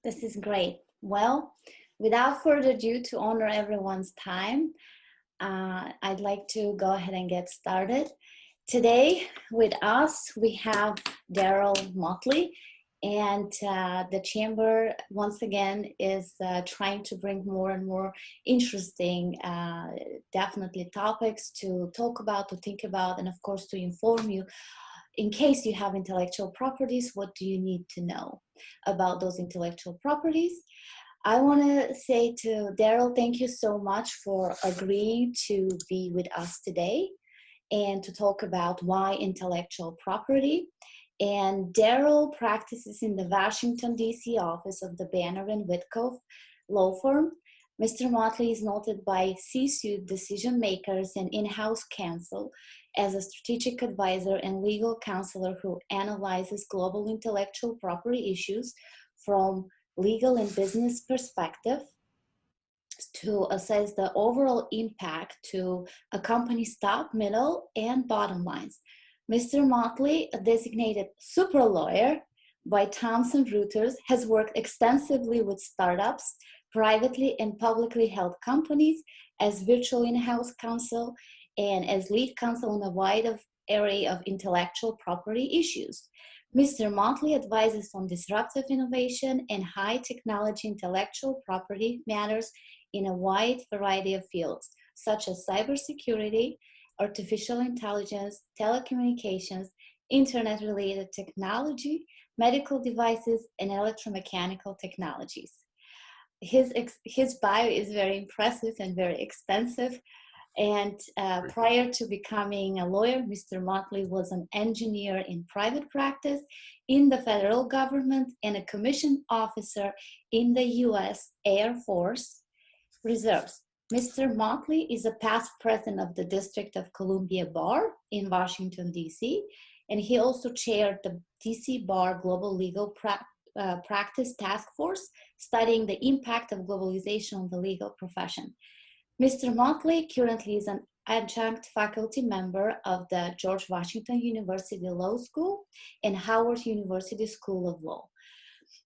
This is great. Well, without further ado, to honor everyone's time, I'd like to go ahead and get started. Today with us, we have Darrell Motley, and the Chamber, once again, is trying to bring more and more interesting, definitely topics to talk about, to think about, and of course, to inform you. In case you have intellectual properties, what do you need to know about those intellectual properties? I want to say to Darrell, thank you so much for agreeing to be with us today and to talk about why intellectual property. And Darrell practices in the Washington, D.C. office of the Banner and Whitcoff law firm. Mr. Motley is noted by C-suite decision makers and in-house counsel as a strategic advisor and legal counselor who analyzes global intellectual property issues from legal and business perspective to assess the overall impact to a company's top, middle, and bottom lines. Mr. Motley, a designated super lawyer by Thomson Reuters, has worked extensively with startups, privately and publicly held companies as virtual in-house counsel and as lead counsel on a wide array of intellectual property issues. Mr. Motley advises on disruptive innovation and high technology intellectual property matters in a wide variety of fields, such as cybersecurity, artificial intelligence, telecommunications, internet-related technology, medical devices, and electromechanical technologies. His bio is very impressive and very extensive. And prior to becoming a lawyer, Mr. Motley was an engineer in private practice in the federal government and a commissioned officer in the U.S. Air Force Reserves. Mr. Motley is a past president of the District of Columbia Bar in Washington, D.C., and he also chaired the D.C. Bar Global Legal Practice Task Force, studying the impact of globalization on the legal profession. Mr. Motley currently is an adjunct faculty member of the George Washington University Law School and Howard University School of Law.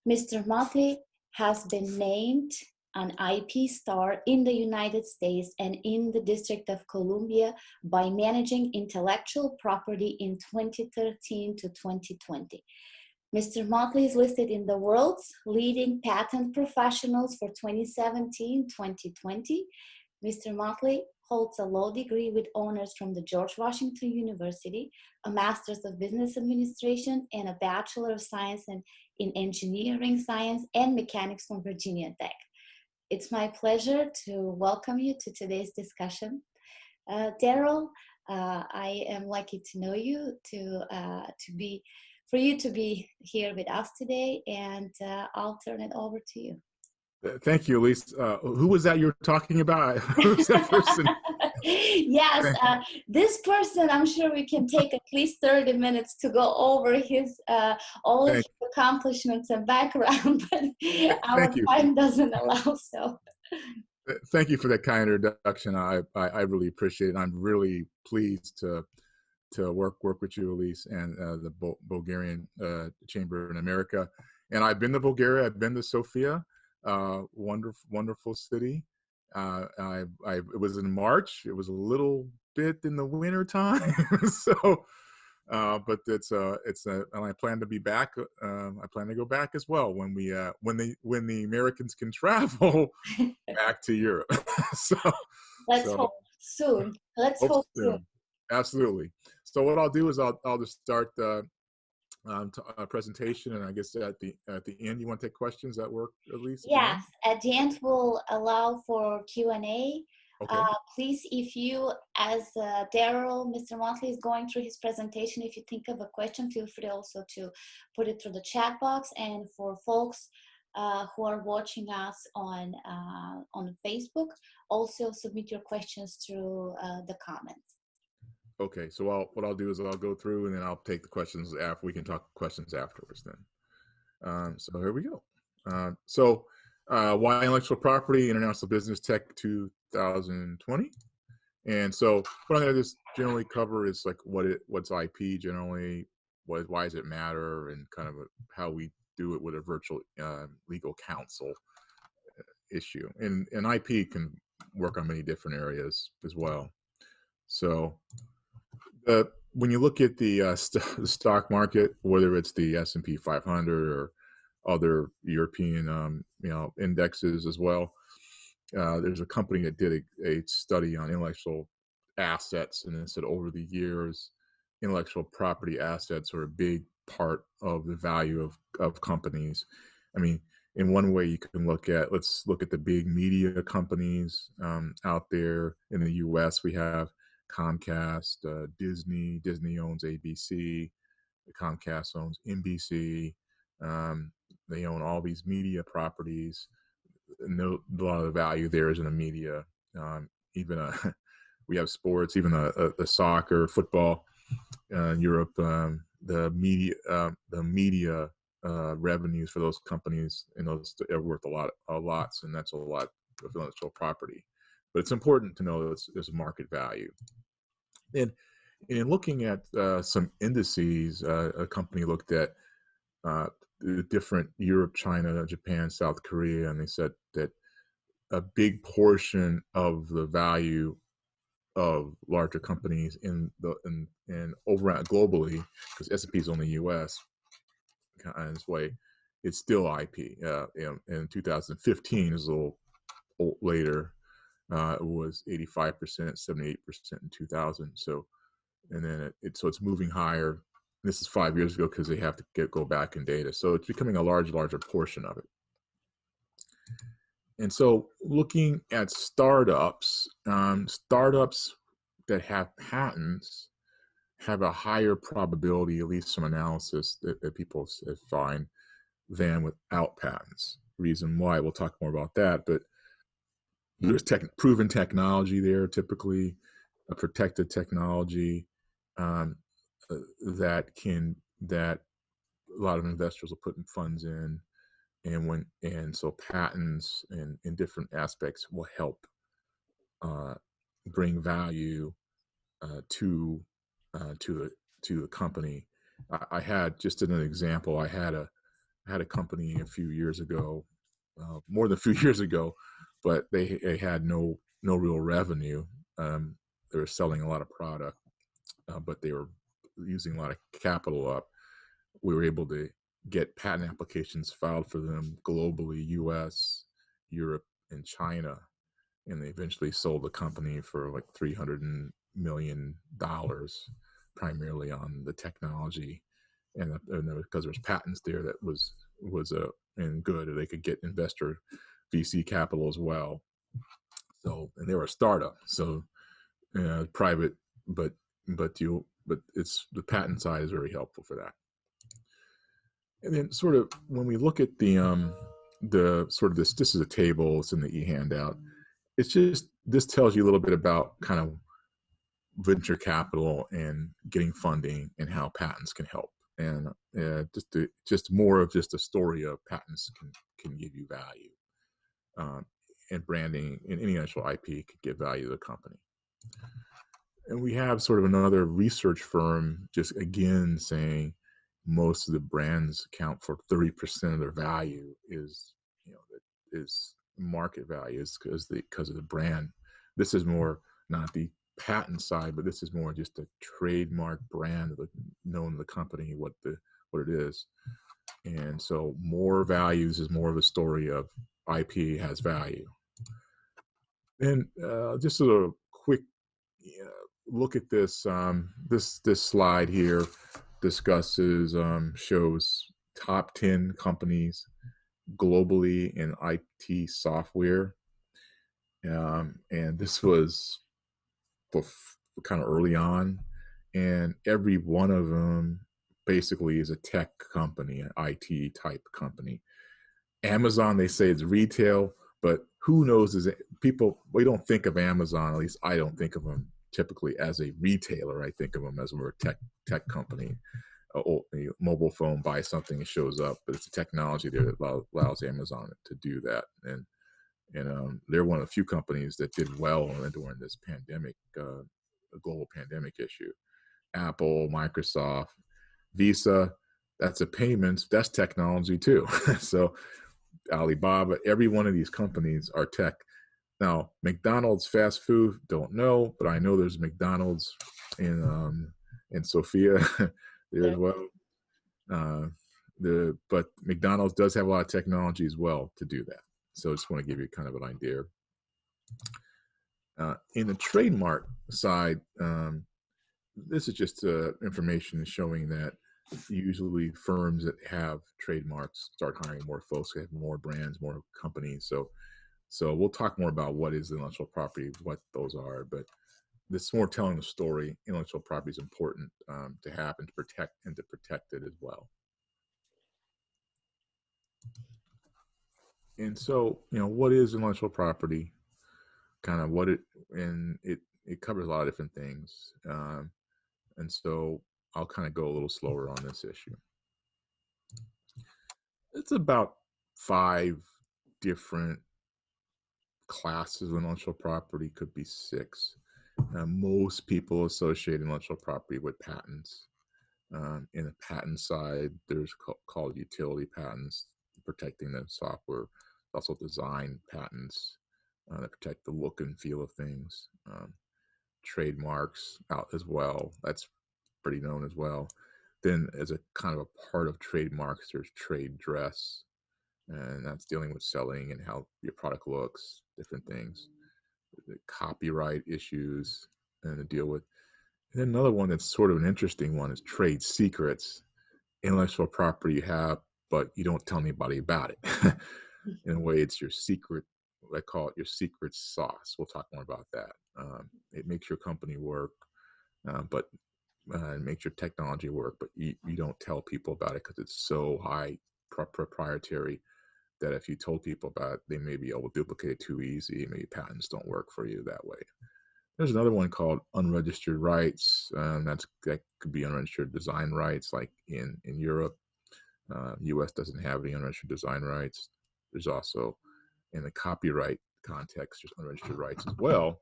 Mr. Motley has been named an IP star in the United States and in the District of Columbia by Managing Intellectual Property in 2013 to 2020. Mr. Motley is listed in the world's leading patent professionals for 2017-2020. Mr. Motley holds a law degree with honors from the George Washington University, a Master's of Business Administration, and a Bachelor of Science in Engineering Science and Mechanics from Virginia Tech. It's my pleasure to welcome you to today's discussion. Darrell, I am lucky to know you, for you to be here with us today, and I'll turn it over to you. Thank you, Elise. Who was that you're talking about? Who's that person? Yes, this person, I'm sure we can take at least 30 minutes to go over his all of his accomplishments and background, but our time doesn't allow so. Thank you for that kind introduction. I really appreciate it. I'm really pleased to work with you, Elise, and the Bulgarian Chamber in America. And I've been to Bulgaria. I've been to Sofia. Wonderful city. It was in March. It was a little bit in the winter time, so but and I plan to be back. I plan to go back as well when the Americans can travel back to Europe. Let's hope soon. Let's hope soon. Absolutely. So what I'll do is I'll just start presentation, and I guess at the end you want to take questions. That work, at least? Yes, at the end we'll allow for Q&A. Okay. Please, if you, as Darrell, Mr. Motley is going through his presentation, if you think of a question, feel free also to put it through the chat box. And for folks who are watching us on Facebook, also submit your questions through the comments. Okay, so what I'll do is I'll go through and then I'll take the questions after. We can talk questions afterwards then. So here we go. Why intellectual property, international business tech 2020. And so what I'm going to just generally cover is like what's IP generally, why does it matter, and kind of how we do it with a virtual legal counsel issue. And IP can work on many different areas as well. So when you look at the stock market, whether it's the S&P 500 or other European indexes as well, there's a company that did a study on intellectual assets, and it said over the years, intellectual property assets are a big part of the value of companies. I mean, in one way you can let's look at the big media companies out there in the US. We have Comcast, Disney owns ABC, Comcast owns NBC. They own all these media properties. A lot of the value there is in the media. Even we have sports, even the soccer, football, Europe. The media revenues for those companies, those are worth a lot, and that's a lot of intellectual property. But it's important to know that there's a market value. And in looking at some indices, a company looked at the different Europe, China, Japan, South Korea, and they said that a big portion of the value of larger companies in over globally, because S&P is only US in this way, it's still IP. In 2015, is a little later, it was 85%, 78% in 2000. So, and then it's moving higher. This is 5 years ago because they have to go back in data. So it's becoming a larger portion of it. And so looking at startups, startups that have patents have a higher probability, at least some analysis that people find, than without patents. Reason why, we'll talk more about that, but there's proven technology there, typically a protected technology that a lot of investors will put in funds in. And so patents in different aspects will help bring value to the company. I had, just in an example, I had a company a few years ago, more than a few years ago, but they had no real revenue. They were selling a lot of product, but they were using a lot of capital up. We were able to get patent applications filed for them globally, US, Europe, and China. And they eventually sold the company for like $300 million, primarily on the technology. And because there's patents there that was and good, they could get investor VC capital as well. So, and they were a startup, so private, but it's the patent side is very helpful for that. And then sort of when we look at the sort of this is a table, it's in the e-handout. It's just, this tells you a little bit about kind of venture capital and getting funding and how patents can help. And just more of just a story of patents can give you value. And branding and any actual IP could give value to the company. And we have sort of another research firm just again saying most of the brands account for 30% of their value is market value, is because of the brand. This is more not the patent side, but this is more just a trademark brand known to the company what it is. And so more values is more of a story of IP has value. And just a quick look at this. This slide here discusses shows top 10 companies globally in IT software, and this was kind of early on, and every one of them basically is a tech company, an IT type company. Amazon, they say it's retail, but who knows? We don't think of Amazon, at least I don't think of them typically as a retailer. I think of them as we're a tech company. A mobile phone, buy something, it shows up, but it's a technology there that allows Amazon to do that. And they're one of the few companies that did well during this pandemic, a global pandemic issue. Apple, Microsoft, Visa, That's a payments, that's technology too. So Alibaba, every one of these companies are tech. Now, McDonald's fast food, don't know, but I know there's McDonald's in Sofia there as well. But McDonald's does have a lot of technology as well to do that. So I just want to give you kind of an idea. In the trademark side, this is just information showing that usually firms that have trademarks start hiring more folks, have more brands, more companies. So we'll talk more about what is intellectual property, what those are, but this more telling the story. Intellectual property is important to have and to protect it as well. And so, what is intellectual property? Kind of what it covers a lot of different things. And so I'll kind of go a little slower on this issue. It's about 5 different classes of intellectual property, could be 6. Most people associate intellectual property with patents. In the patent side, there's called utility patents, protecting the software. Also design patents that protect the look and feel of things. Trademarks out as well. That's pretty known as well. Then as a kind of a part of trademarks, there's trade dress, and that's dealing with selling and how your product looks, different things. The copyright issues and to deal with. And then another one that's sort of an interesting one is trade secrets, intellectual property you have, but you don't tell anybody about it. In a way, it's your secret. I call it your secret sauce. We'll talk more about that. It makes your company work, but it makes your technology work, but you don't tell people about it because it's so high proprietary that if you told people about it, they may be able to duplicate it too easy. Maybe patents don't work for you that way. There's another one called unregistered rights. That could be unregistered design rights, like in Europe. US doesn't have any unregistered design rights. There's also, in the copyright context, there's unregistered rights as well.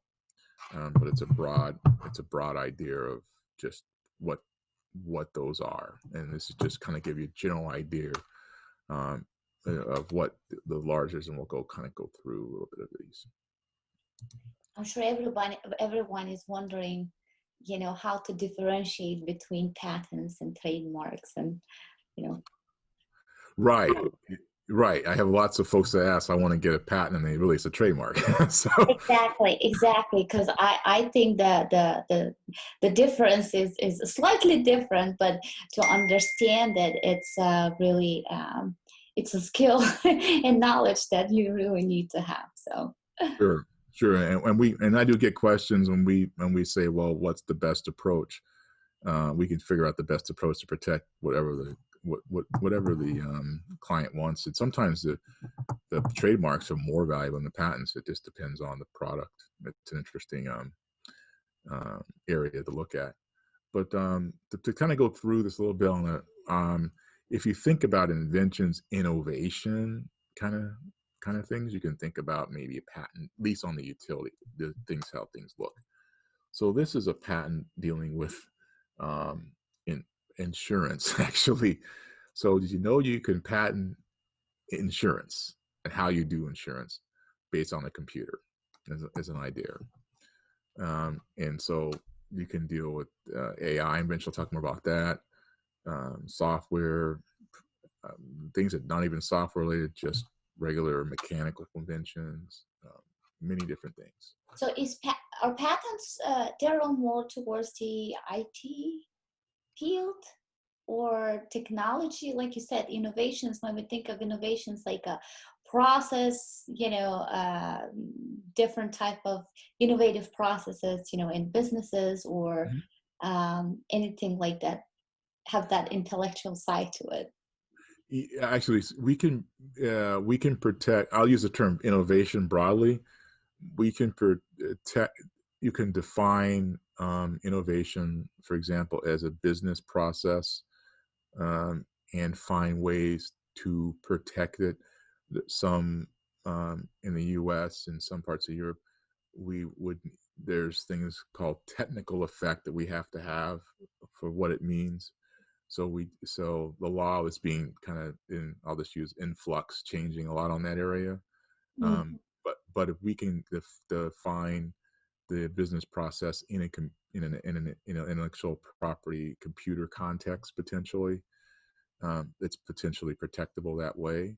But it's a broad idea of just what those are. And this is just kind of give you a general idea of what the larger, and we'll go through a little bit of these. I'm sure everyone is wondering, how to differentiate between patents and trademarks, and Right. I have lots of folks that ask, I want to get a patent, and they release a trademark. So exactly, because I think that the difference is slightly different, but to understand that it's really it's a skill and knowledge that you really need to have. So sure, and I do get questions when we say, well, what's the best approach? We can figure out the best approach to protect whatever the client wants. And sometimes the trademarks are more valuable than the patents. It just depends on the product. It's an interesting area to look at. But to kind of go through this a little bit on it, if you think about inventions, innovation kind of things, you can think about maybe a patent, at least on the utility, the things, how things look. So this is a patent dealing with in insurance, actually. So did you know you can patent insurance and how you do insurance based on a computer as an idea? And so you can deal with AI, and eventually talk more about that, software, things that not even software related, just regular mechanical conventions, many different things. So are patents, Darrell, more towards the IT field or technology? Like you said, innovations, when we think of innovations like a process, different type of innovative processes, in businesses or anything like that, have that intellectual side to it. Actually, we can protect, I'll use the term innovation broadly. We can protect, you can define innovation, for example, as a business process, and find ways to protect it. Some in the US and some parts of Europe, there's things called technical effect that we have to have for what it means. So the law is being kind of I'll just use influx, changing a lot on that area. Mhm. But if we can define the business process in an intellectual property computer context, potentially, it's potentially protectable that way.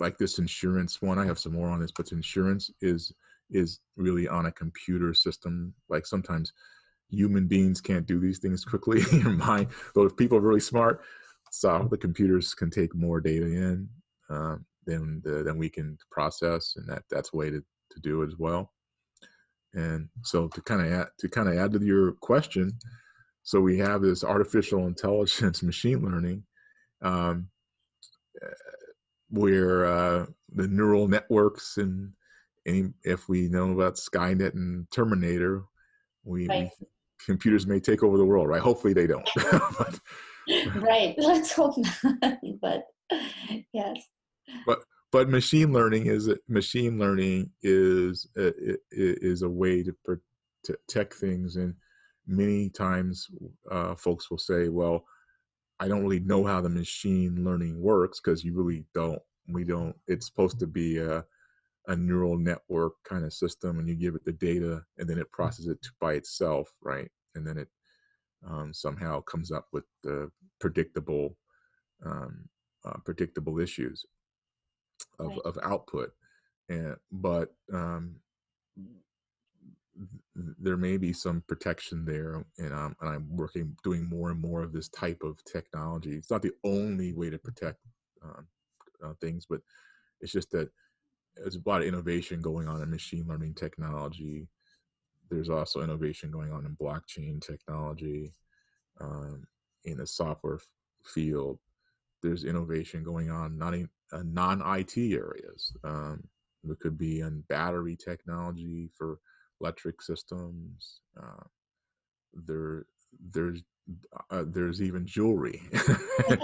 Like this insurance one, I have some more on this, but insurance is really on a computer system. Like sometimes human beings can't do these things quickly in your mind. Though if people are really smart, so the computers can take more data in than we can process, and that's a way to do it as well. And so to kind of add to your question, so we have this artificial intelligence, machine learning, um, where the neural networks and if we know about Skynet and Terminator, Right. we computers may take over the world, right? Hopefully they don't. but, Right. Let's hope not. But yes. but but machine learning is a way to protect things, and many times folks will say, well, I don't really know how the machine learning works, because you really don't. We don't. It's supposed to be a neural network kind of system, and you give it the data, and then it processes it by itself, right? And then it somehow comes up with the predictable predictable issues Right. of output. But there may be some protection there, and I'm doing more and more of this type of technology. It's not the only way to protect um, things, but it's just that there's a lot of innovation going on in machine learning technology. There's also innovation going on in blockchain technology, um, in the software field. There's innovation going on not in non-IT areas. It could be in battery technology for electric systems. There, there's there's even jewelry, innovation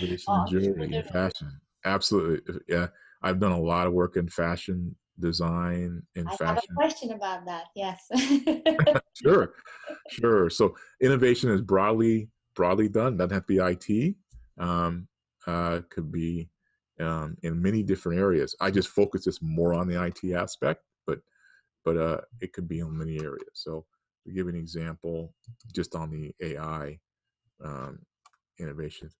in Oh, I'm jewelry sure and there is. fashion. Absolutely, yeah. I've done a lot of work in fashion design and I have a fashion. question about that. Yes. Sure, sure. So innovation is broadly done. Doesn't have to be IT. Could be in many different areas. I just focus this more on the IT aspect, but it could be in many areas. So to give an example, just on the AI um, innovations,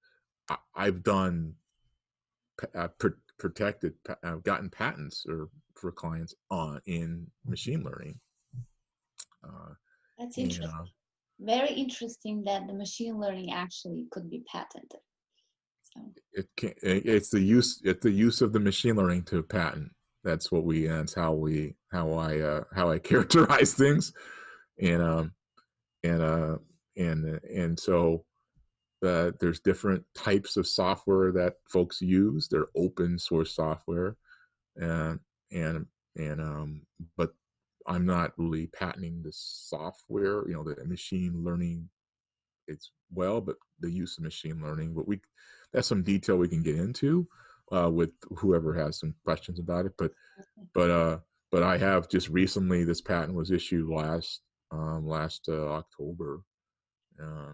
I've done protected, gotten patents or for clients on in machine learning. Uh, That's and interesting. Very interesting that the machine learning actually could be patented. So, it's the use of the machine learning to patent. That's how I characterize things. And and uh and so there's different types of software that folks use. They're open source software, and and and but I'm not really patenting the software, the machine learning. It's well, but the use of machine learning. But that's some detail we can get into with whoever has some questions about it. But uh, but I have just recently, this patent was issued last October, uh,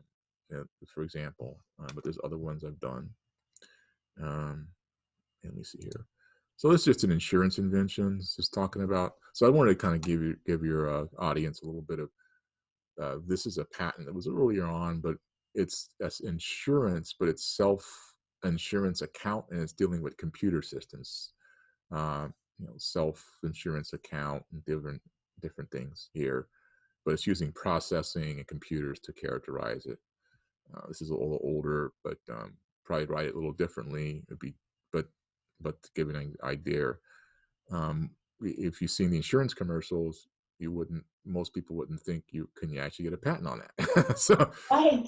for example. But there's other ones I've done. Um, let me see here. So it's just an insurance invention. Just talking about. So I wanted to kind of give your audience a little bit of. This is a patent that was earlier on, but that's insurance, but it's self-insurance account, and it's dealing with computer systems, uh, self-insurance account and different things here, but it's using processing and computers to characterize it. This is a little older, but probably write it a little differently. But but to give an idea, if you've seen the insurance commercials, most people wouldn't think can you actually get a patent on that. so right.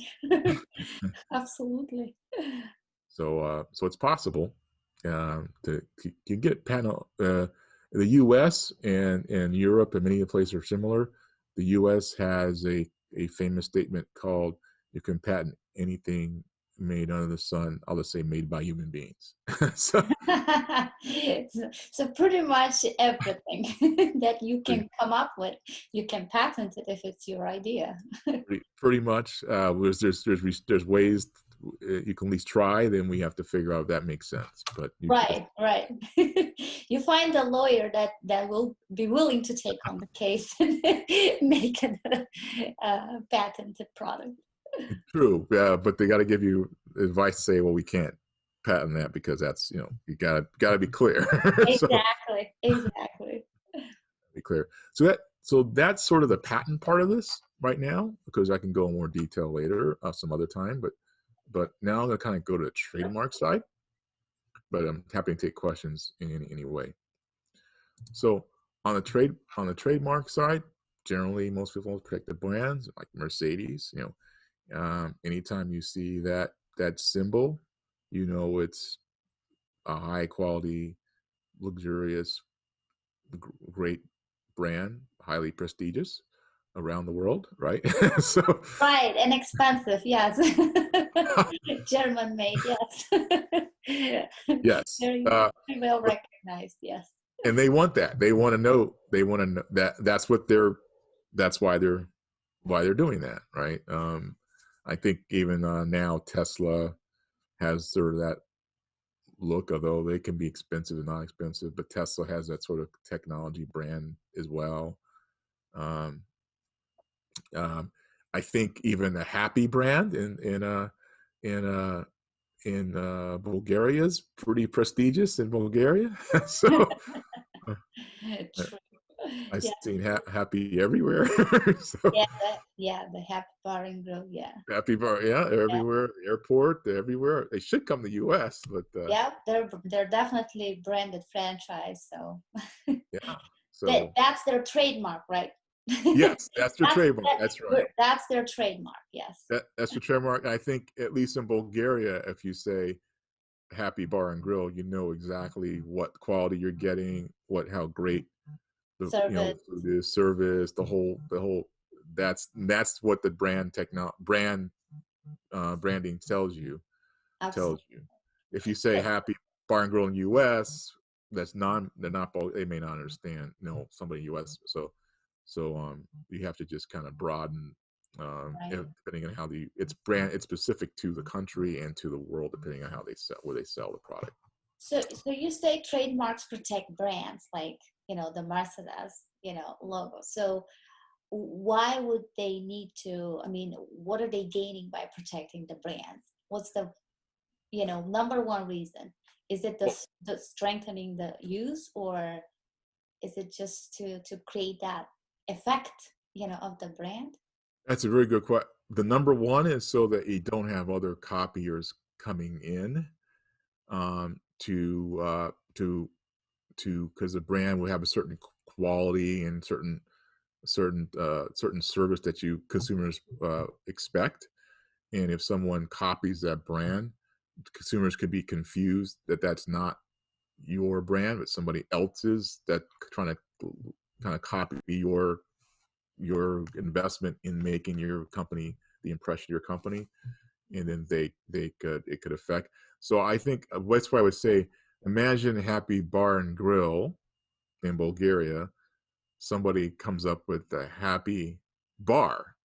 Absolutely. so it's possible to you get patent. The U.S. and Europe and many of the places are similar. The U.S. has a famous statement called, "You can patent anything made under the sun, I'll just say made by human beings. So So pretty much everything that you pretty, can come up with, you can patent it if it's your idea. pretty much, there's ways you can at least try. Then we have to figure out if that makes sense. But you just Right, right. You find a lawyer that will be willing to take on the case and make a patented product. true, yeah. But they got to give you advice to say, well, we can't patent that because that's you gotta be clear. So Exactly, exactly. be clear. So that's sort of the patent part of this right now, because I can go in more detail later some other time. But now I'm gonna kind of go to the trademark side. But I'm happy to take questions in any way. So on the trademark side, generally most people protect the brands like Mercedes. Anytime you see that symbol, it's a high quality, luxurious, great brand, highly prestigious around the world, right? So Right, and expensive, yes. German made, yes. yes, Very, very well recognized, yes. and they want that. They want to know. They want to know that that's what they're. That's why they're doing that, right? I think even now Tesla has sort of that look, although they can be expensive and not expensive. But Tesla has that sort of technology brand as well. Um, um, I think even the Happy brand in Bulgaria is pretty prestigious in Bulgaria. So uh, True. I've Yeah, seen Happy everywhere. So yeah, the Happy Bar and Grill, yeah. Happy Bar, yeah, Yeah, everywhere, airport, everywhere. They should come to US, but yeah, they're definitely branded franchise, so yeah. So that's their trademark, right? yes, that's their That's trademark. That's right. that's their trademark, yes. That's the trademark. I think at least in Bulgaria, if you say Happy Bar and Grill, you know exactly what quality you're getting, how great the Service, food is, service, the whole. That's what the branding tells absolutely. you. If you say Happy Bar and Grill in US, they're not they may not understand, somebody in US. So you have to just kind of broaden, Right. depending on how it's specific to the country and to the world, depending on how they sell, where they sell the product. So you say trademarks protect brands like, the Mercedes, logo. So why would they need to, I mean, what are they gaining by protecting the brands? What's the, number one reason? Is it Well, the strengthening the use, or is it just to create that effect, of the brand? that's a very good question. The number one is so that you don't have other copiers coming in, because the brand will have a certain quality and certain service that you consumers expect. And if someone copies that brand, consumers could be confused that that's not your brand, but somebody else's, that trying to kind of copy your investment in making your company, the impression of your company, and then it could affect. So I think that's why I would say, imagine Happy Bar and Grill in Bulgaria. Somebody comes up with a Happy Bar.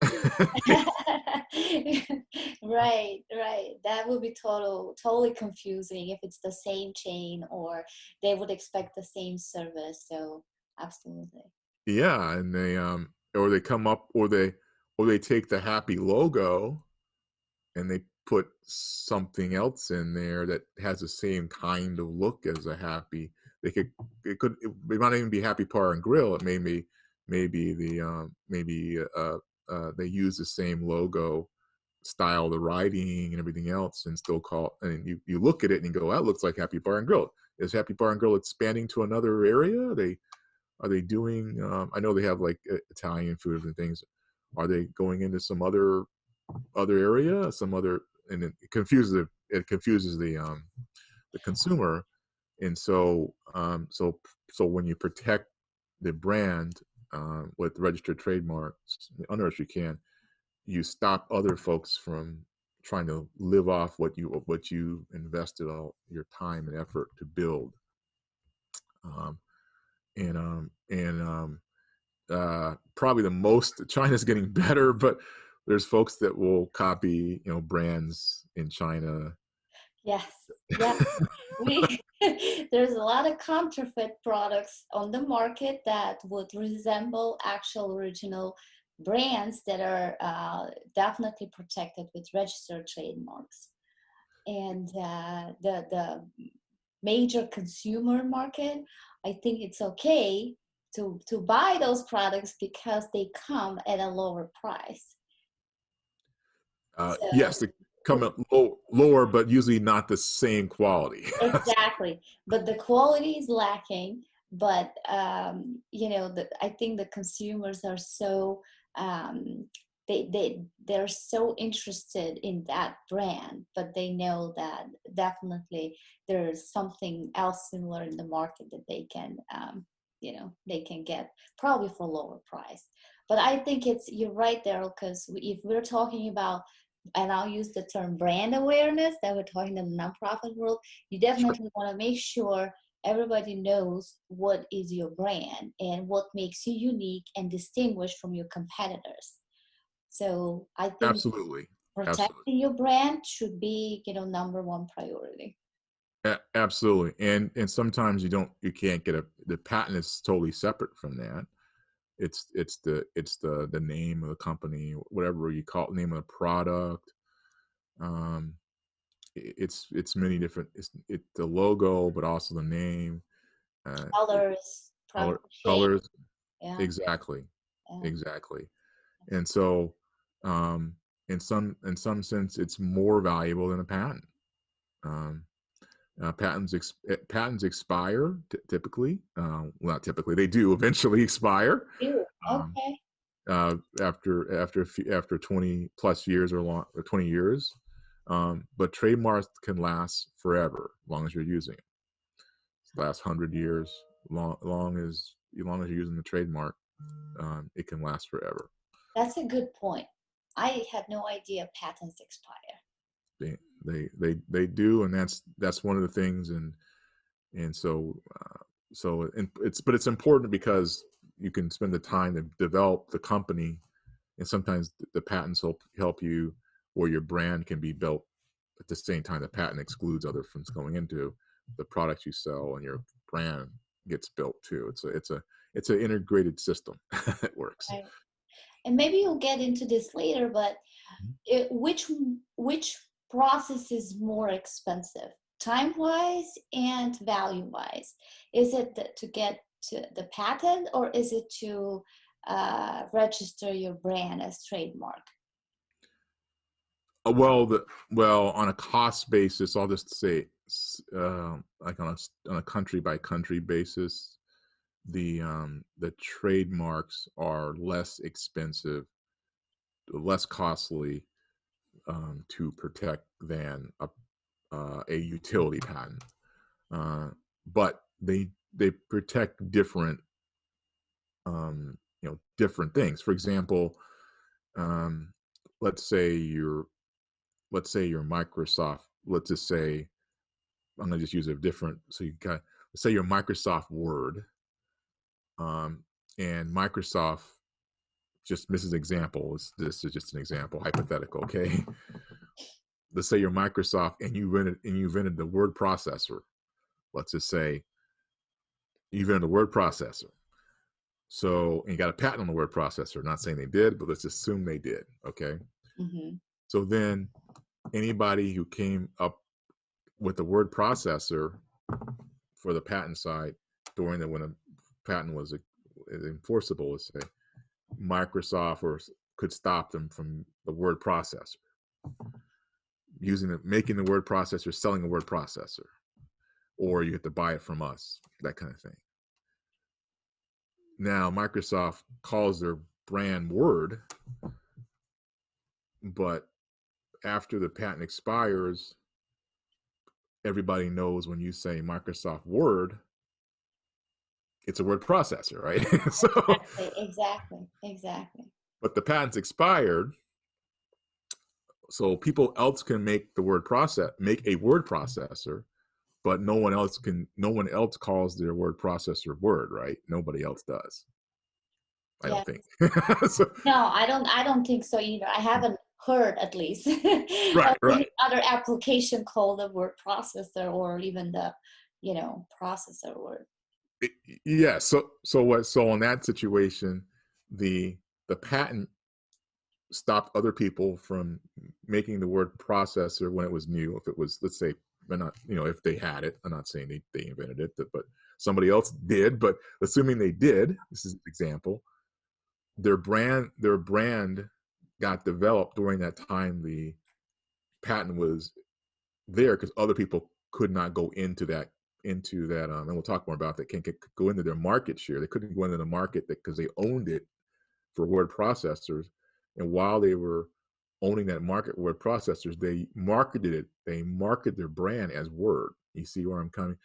Right, right. That would be totally confusing if it's the same chain or they would expect the same service. So absolutely. Yeah, and or they come up, or they take the Happy logo and they put something else in there that has the same kind of look as a Happy. It might not even be Happy Bar and Grill. It maybe they use the same logo style, the writing and everything else, and still and you look at it and you go, that looks like Happy Bar and Grill. Is Happy Bar and Grill expanding to another area? Are they doing? I know they have like Italian food and things. Are they going into some other area, some other? And it confuses the consumer. And so when you protect the brand with registered trademarks, unless you can, you stop other folks from trying to live off what you invested all your time and effort to build. Um, and probably the most China's getting better, but there's folks that will copy, brands in China. Yes, yes. We there's a lot of counterfeit products on the market that would resemble actual original brands that are definitely protected with registered trademarks. And the major consumer market, I think it's okay to buy those products because they come at a lower price. So Yes, they come up lower, but usually not the same quality. exactly, but the quality is lacking. But I think the consumers are so they're so interested in that brand, but they know that definitely there's something else similar in the market that they can get probably for lower price. But I think you're right, Darrell, because if we're talking about, and I'll use the term brand awareness that we're talking in the nonprofit world, you definitely want to make sure everybody knows what is your brand and what makes you unique and distinguished from your competitors. So I think Absolutely, absolutely, protecting your brand should be, number one priority. absolutely. And sometimes you can't get the patent is totally separate from that. It's the name of the company, whatever you call it, name of the product. Um, it's many different. It's the logo, but also the name, uh, Colors, color, probably shape. colors. Yeah, Exactly, yeah. exactly. And so, um, in some sense, it's more valuable than a patent. Um, patents expire typically. Well, not typically, they do eventually expire. You Um, okay? after 20 plus years or 20 years. But trademarks can last forever, as long as you're using it. Last 100 years, long as you're using the trademark, it can last forever. That's a good point. I had no idea patents expire. They do, and that's one of the things. And it's important because you can spend the time to develop the company, and sometimes the patents help you, or your brand can be built at the same time. The patent excludes other from going into the products you sell, and your brand gets built too. It's an integrated system that works. Right. And maybe you'll get into this later, but which process is more expensive, time-wise and value-wise? Is it to get to the patent, or is it to register your brand as trademark? On a cost basis, I'll just say, like on a country by country basis, the trademarks are less expensive, less costly to protect than a utility patent. But they protect different things. For example, um, let's say you're Microsoft. Let's just say, I'm going to just use a different. So you got, let's say you're Microsoft Word, and Microsoft, just misses example. This is just an example, hypothetical. Okay, let's say you're Microsoft and you invented the word processor. Let's just say you invented the word processor. So, and you got a patent on the word processor. Not saying they did, but let's assume they did. Okay. Mm-hmm. So then anybody who came up with the word processor for the patent side when the patent was enforceable, let's say, Microsoft could stop them from the word processor, making the word processor, selling a word processor, or you have to buy it from us, that kind of thing. Now, Microsoft calls their brand Word, but after the patent expires, everybody knows when you say Microsoft Word, it's a word processor, right? So, Exactly. but the patent's expired, So people else can make a word processor, but no one else calls their word processor word, right? Nobody else does. I Yeah. don't think. So, No, I don't think so either. I haven't heard, at least, of right, any right. other application called the word processor, or even the, processor word. Yeah. So in that situation, the patent stopped other people from making the word processor when it was new. If it was, let's say, they're not, if they had it, I'm not saying they invented it, but somebody else did. But assuming they did, this is an example, their brand got developed during that time the patent was there, because other people could not go into that, and we'll talk more about that, can't go into their market share. They couldn't go into the market because they owned it for word processors. And while they were owning that market word processors, they marketed their brand as Word. You see where I'm coming?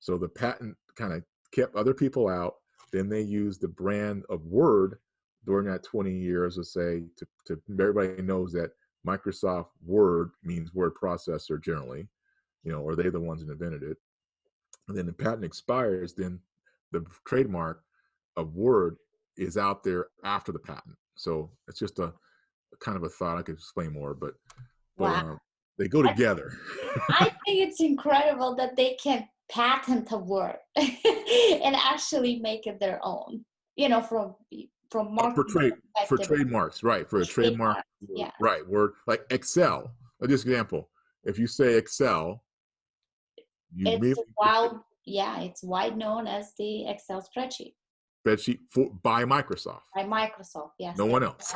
So the patent kind of kept other people out. Then they used the brand of Word during that 20 years to say, to everybody knows that Microsoft Word means word processor generally, or they're the ones that invented it. And then the patent expires, then the trademark of Word is out there after the patent. So it's just a kind of a thought. I could explain more, but Wow. they go I, together. I think it's incredible that they can patent a word and actually make it their own, from for marketing trade for perspective. trademarks, right? For a trademark, Trademark. Yeah. right? Word like Excel. This example: if you say Excel, you It's immediately it's wide known as the Excel spreadsheet spreadsheet by Microsoft, by Microsoft. Yes, no they one else.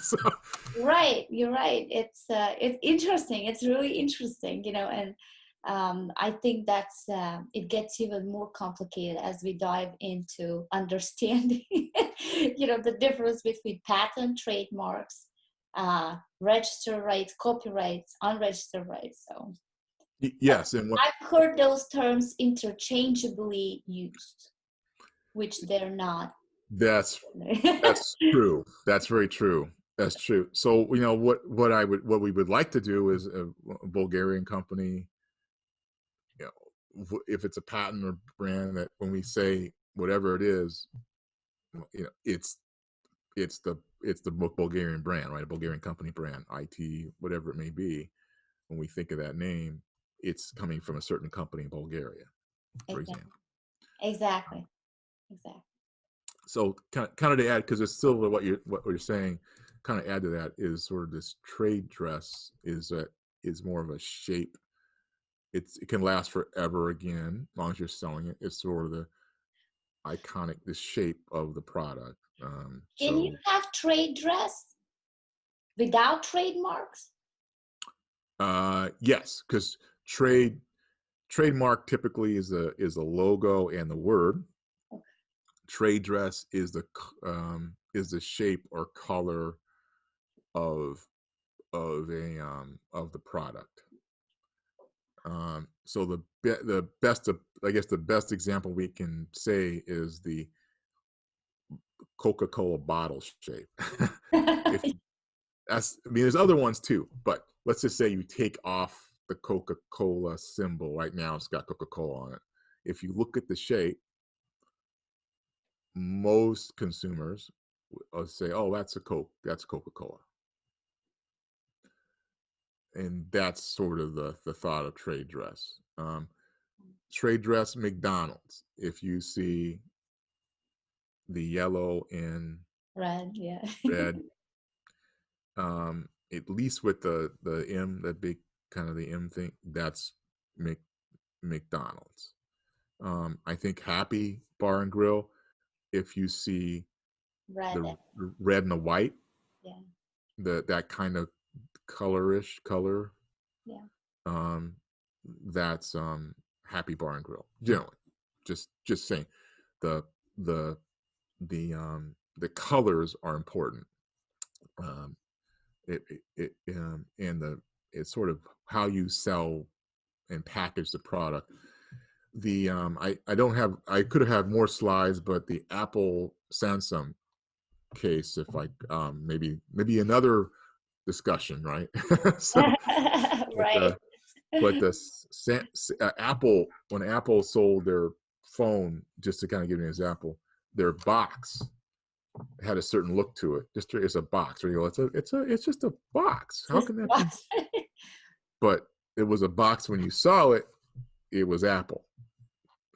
So, right. You're right. It's interesting. It's really interesting, and I think that's it gets even more complicated as we dive into understanding, the difference between patent, trademarks, registered rights, copyrights, unregistered rights. So yes, and what I've heard those terms interchangeably used, which they're not. that's that's true. That's very true. That's true. So what we would like to do is a Bulgarian company, if it's a patent or brand, that when we say whatever it is, it's the Bulgarian brand, right? A Bulgarian company brand, IT, whatever it may be. When we think of that name, it's coming from a certain company in Bulgaria, for Exactly. example. Exactly. Exactly. So kind of to add, because it's still what you're saying, kind of add to that is sort of this trade dress is more of a shape. It can last forever again, as long as you're selling it. It's sort of the shape of the product. Can you So have trade dress without trademarks? yes, because trademark typically is a logo and the word. Trade dress is the shape or color of of the product. So the best I guess the best example we can say is the Coca-Cola bottle shape. If there's other ones too, but let's just say you take off the Coca-Cola symbol. Right now it's got Coca-Cola on it. If you look at the shape, most consumers will say, "Oh, that's a Coke. That's Coca-Cola," and that's sort of the thought of trade dress. Trade dress McDonald's. If you see the yellow and Red, yeah. red, at least with the M, that big kind of the M thing, that's McDonald's. I think Happy Bar and Grill, if you see Red, the red and the white, yeah, that kind of color, yeah. um, that's Happy Bar and Grill. Generally, just saying, the the the colors are important. Um, and it's sort of how you sell and package the product. I don't have, I could have more slides, but the Apple Samsung case, if maybe another discussion, right? So, but Right. but the Apple, when Apple sold their phone, just to kind of give you an example, their box had a certain look to it. Just it's a box, where you go, it's just a box. How Just can that be? watch. But it was a box when you saw it. It was Apple,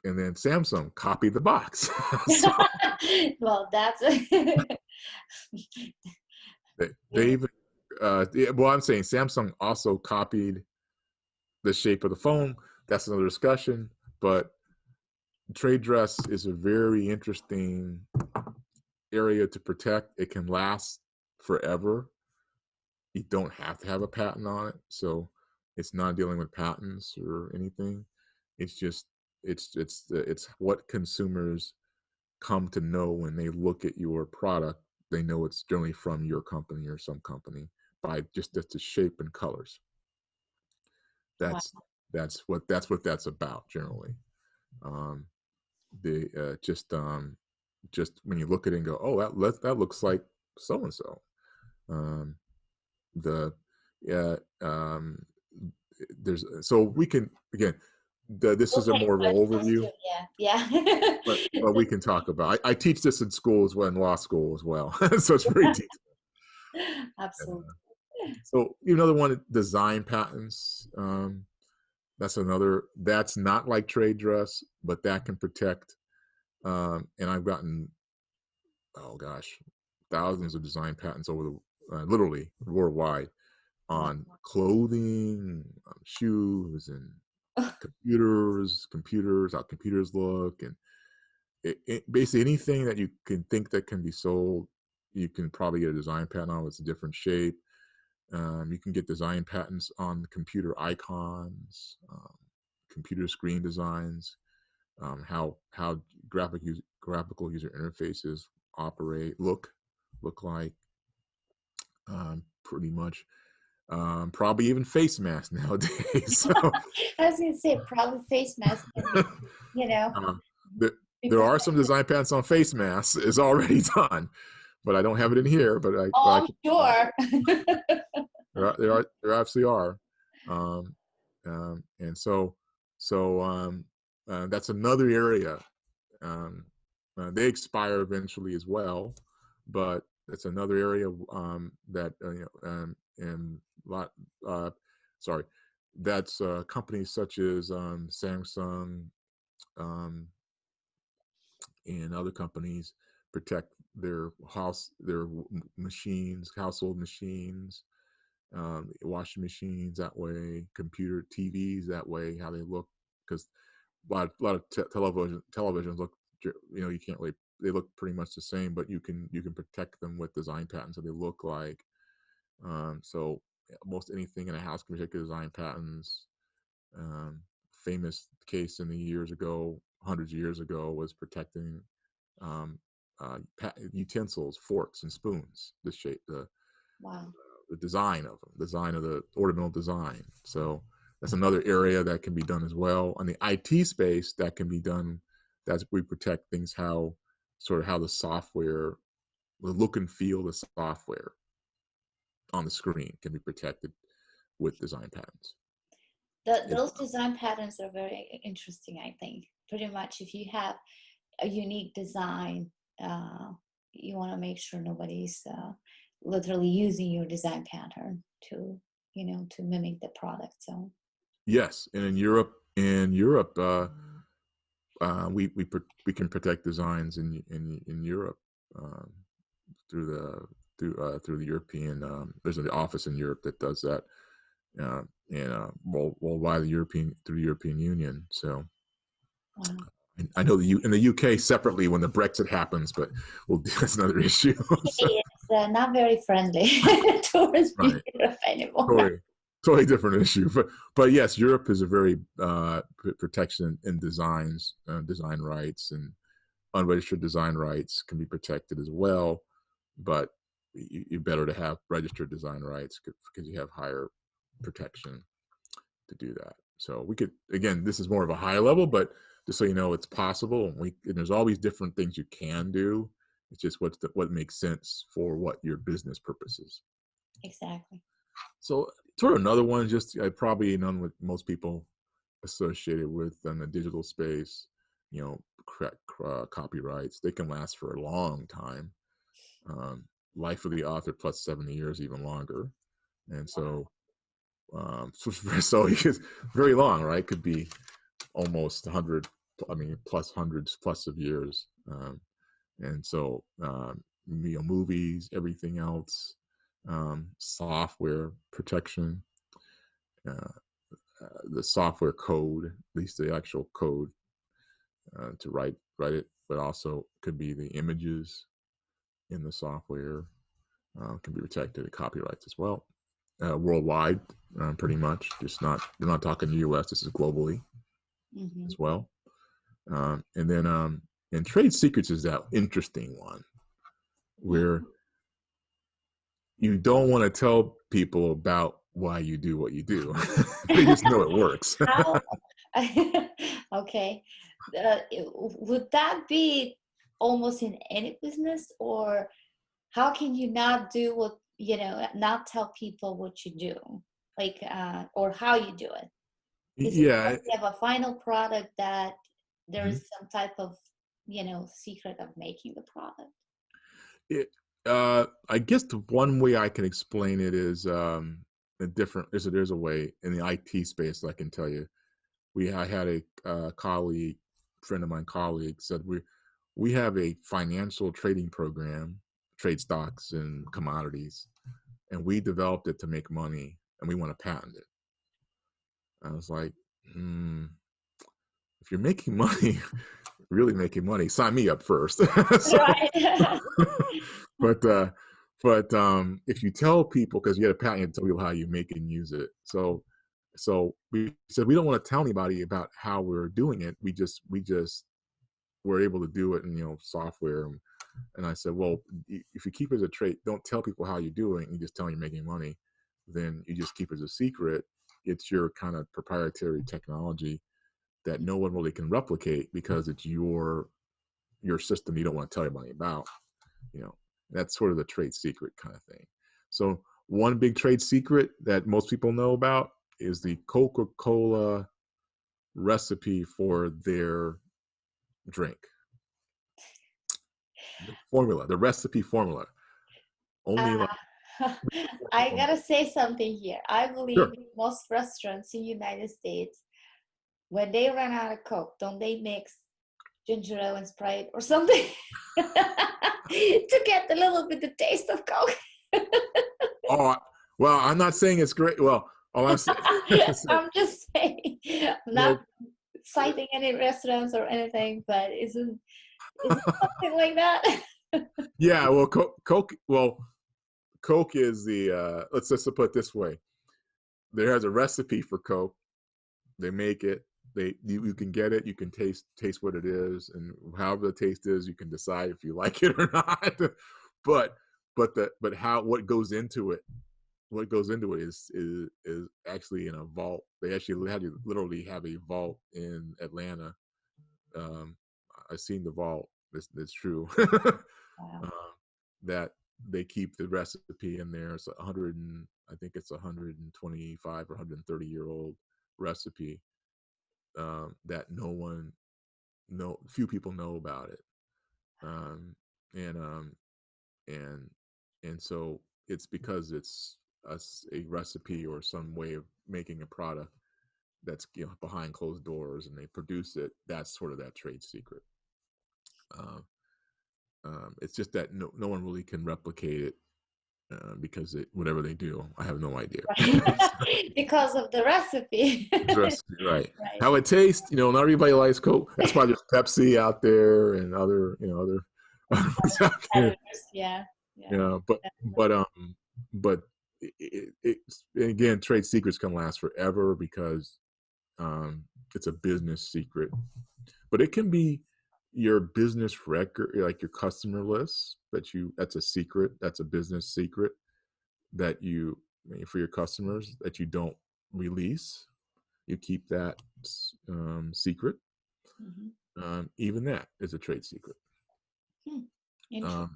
and then Samsung copied the box. So Well, that's they yeah. even, yeah, well, I'm saying Samsung also copied the shape of the phone. That's another discussion. But trade dress is a very interesting area to protect. It can last forever. You don't have to have a patent on it, so it's not dealing with patents or anything. It's just it's what consumers come to know when they look at your product. They know it's generally from your company or some company by just the shape and colors. Wow. That's that's about generally. Um, the just when you look at it and go, oh, that looks like so and so. The yeah There's, so we can, again, this We'll is a take more of an questions overview, too. Yeah. Yeah. but we can talk about. I teach this in school as well, in law school as well, so it's very detailed. Absolutely. So another one, design patents. That's another. That's not like trade dress, but that can protect. And I've gotten, oh gosh, thousands of design patents over the literally worldwide Wow. on clothing, shoes, and computers, how computers look, and basically anything that you can think that can be sold, you can probably get a design patent on. It's a different shape. You can get design patents on computer icons, computer screen designs, how graphical user interfaces operate, look like, pretty much. Probably even face masks nowadays. So I was gonna say probably face mask can be, you know, uh, there, be there are some protected. design patents on face masks. It's already done, but I don't have it in here. But I Oh, can. I'm sure. There absolutely are. Um, and that's another area. Um, they expire eventually as well, but that's another area, that and lot. Sorry, that's companies such as Samsung, um, and other companies protect their machines, household machines, washing machines that way, computer TVs that way, how they look, because a lot of televisions look, you can't really, they look pretty much the same, but you can protect them with design patents so they look like. So almost anything in a house can protect design patents. Um, Famous case in the years ago, hundreds of years ago, was protecting um, utensils, forks, and spoons. The shape, Wow. the design of the ornamental design. So that's another area that can be done as well. On the IT space, that can be done. That's we protect things, how the software, the look and feel of the software on the screen can be protected with design patents. Those design patterns are very interesting, I think. Pretty much if you have a unique design, uh, you want to make sure nobody's literally using your design pattern to, to mimic the product. So, Yes, and in Europe, we can protect designs in Europe, um, through through the European. There's an office in Europe that does that, and worldwide, through the European Union. So wow. I know in the UK separately when the Brexit happens, but that's another issue. So, It's not very friendly towards right, Europe anymore. totally different issue. But yes, Europe is a very protection in design rights, and unregistered design rights can be protected as well. But you're better to have registered design rights because you have higher protection to do that. So we could, again, this is more of a high level, but just so you know, it's possible. And there's always different things you can do. It's just what makes sense for what your business purpose is. Exactly. So sort of another one, just probably none with most people associated with in the digital space, you know, copyrights. They can last for a long time. Um, Life of the author plus 70 years, even longer. And so, so it's very long, right? Could be almost 100, I mean, plus hundreds plus of years. And so, you know, movies, everything else, software protection, uh, the software code, at least the actual code to write it, but also could be the images in the software can be protected at copyrights as well. Worldwide, pretty much. Just not we're not talking U.S. This is globally Mm-hmm. as well. And then and trade secrets is that interesting one where you don't want to tell people about why you do what you do. They just know it works. How? Okay. Would that be almost in any business, or how can you not do what, not tell people what you do, like, or how you do it? Is it Yeah. because you have a final product that Mhm. there's some type of, secret of making the product? It, I guess the one way I can explain it is a different. There's a way in the IT space. I can tell you, I had a colleague, friend of mine, colleague said we have a financial trading program, trade stocks and commodities, and we developed it to make money, and we want to patent it. I was like, if you're making money, really making money, sign me up first. So, Right. but if you tell people, because you get a patent, you tell people how you make and use it. So we said we don't want to tell anybody about how we're doing it. We just were able to do it in software. And I said, well, if you keep it as a trait, don't tell people how you're doing. You just tell them you're making money. Then you just keep it as a secret. It's your kind of proprietary technology that no one really can replicate because it's your system you don't want to tell anybody about. You know, that's sort of the trade secret kind of thing. So one big trade secret that most people know about is the Coca-Cola recipe for their drink. The formula, the recipe formula. Only like I gotta say something here. I believe sure. most restaurants in the United States, when they run out of Coke, don't they mix ginger ale and Sprite or something to get a little bit of taste of Coke? Oh, well, I'm not saying it's great. Well, all I'm saying, I'm just saying, I'm not well, citing any restaurants or anything, but isn't something like that? yeah, well, Coke is the let's just put it this way. There has a recipe for Coke. They make it. You can get it. You can taste what it is, and however the taste is, you can decide if you like it or not. but what goes into it? What goes into it is actually in a vault. They actually had to literally have a vault in Atlanta. Um, I've seen the vault. It's true. Wow. That they keep the recipe in there. It's 100 and I think it's 125 or 130-year-old recipe that few people know about it. Um, and and and so it's because it's a recipe or some way of making a product that's behind closed doors and they produce it. That's sort of that trade secret. Um, it's just that no one really can replicate it because whatever they do, I have no idea. Because of the recipe. Right. Right. How it tastes, not everybody likes Coke. That's why there's Pepsi out there and other ones out there. Editors, yeah. Yeah. Yeah, but again, trade secrets can last forever because it's a business secret. But it can be your business record, like your customer list that's a secret. That's a business secret that for your customers that you don't release. You keep that secret. Mhm. Even that is a trade secret. Hmm. Interesting.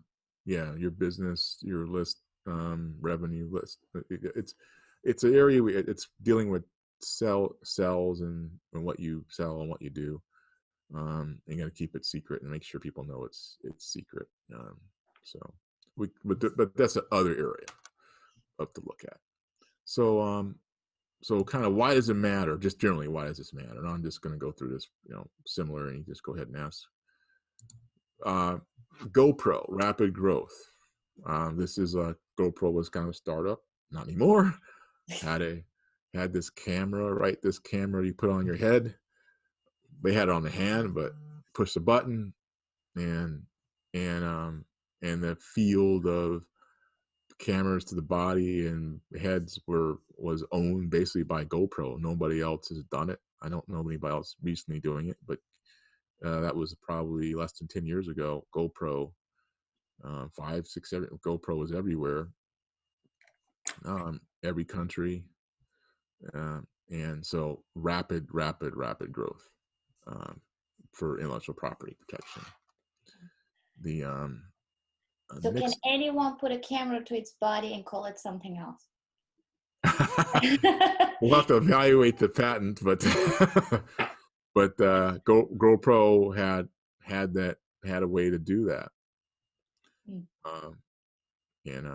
Yeah, your business, your list, revenue list. It's an area it's dealing with cells and what you sell and what you do. You got to keep it secret and make sure people know it's secret. So but that's the other area of to look at. So so kind of why does it matter? Just generally, why does this matter? And I'm just going to go through this, similar, and you just go ahead and ask. GoPro, rapid growth. This is a GoPro was kind of a startup, not anymore. Had this camera, right? This camera you put on your head. They had it on the hand, but push the button, and the field of cameras to the body and heads was owned basically by GoPro. Nobody else has done it. I don't know anybody else recently doing it, but that was probably less than 10 years ago. GoPro, 5, 6, 7, GoPro was everywhere, every country, and so rapid growth for intellectual property protection. The So can anyone put a camera to its body and call it something else? We'll have to evaluate the patent, but but GoPro had a way to do that. And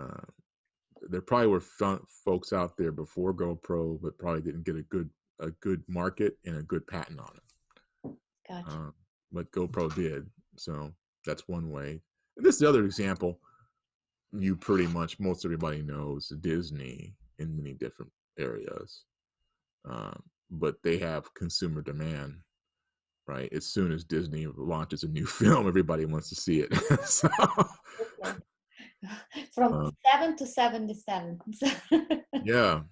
there probably were folks out there before GoPro, but probably didn't get a good market and a good patent on it. Gotcha. But GoPro did, so that's one way. And this is the other example. You pretty much most everybody knows Disney in many different areas, but they have consumer demand, right? As soon as Disney launches a new film, everybody wants to see it. So, from 7 to 77. Yeah,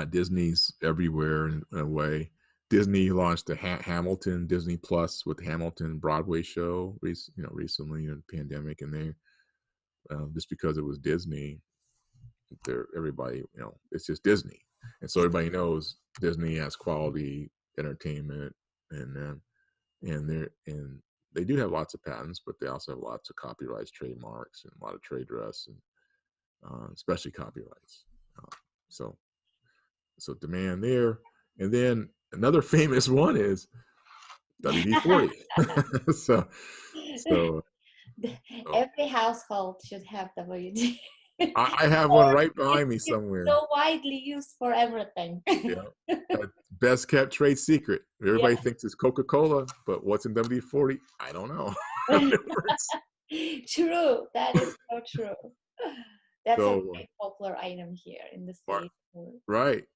Disney's everywhere in a way. Disney launched the Hamilton Disney Plus with Hamilton Broadway show, recently in the pandemic, and they just because it was Disney, everybody, it's just Disney, and so everybody knows Disney has quality entertainment, and they do have lots of patents, but they also have lots of copyrights, trademarks, and a lot of trade dress, and especially copyrights. So demand there, and then another famous one is WD-40. so every household should have WD. I have one right behind me somewhere. So widely used for everything. Yeah, best kept trade secret. Everybody thinks it's Coca-Cola, but what's in WD-40? I don't know. True, that is so true. That's a very popular item here in the States. Right.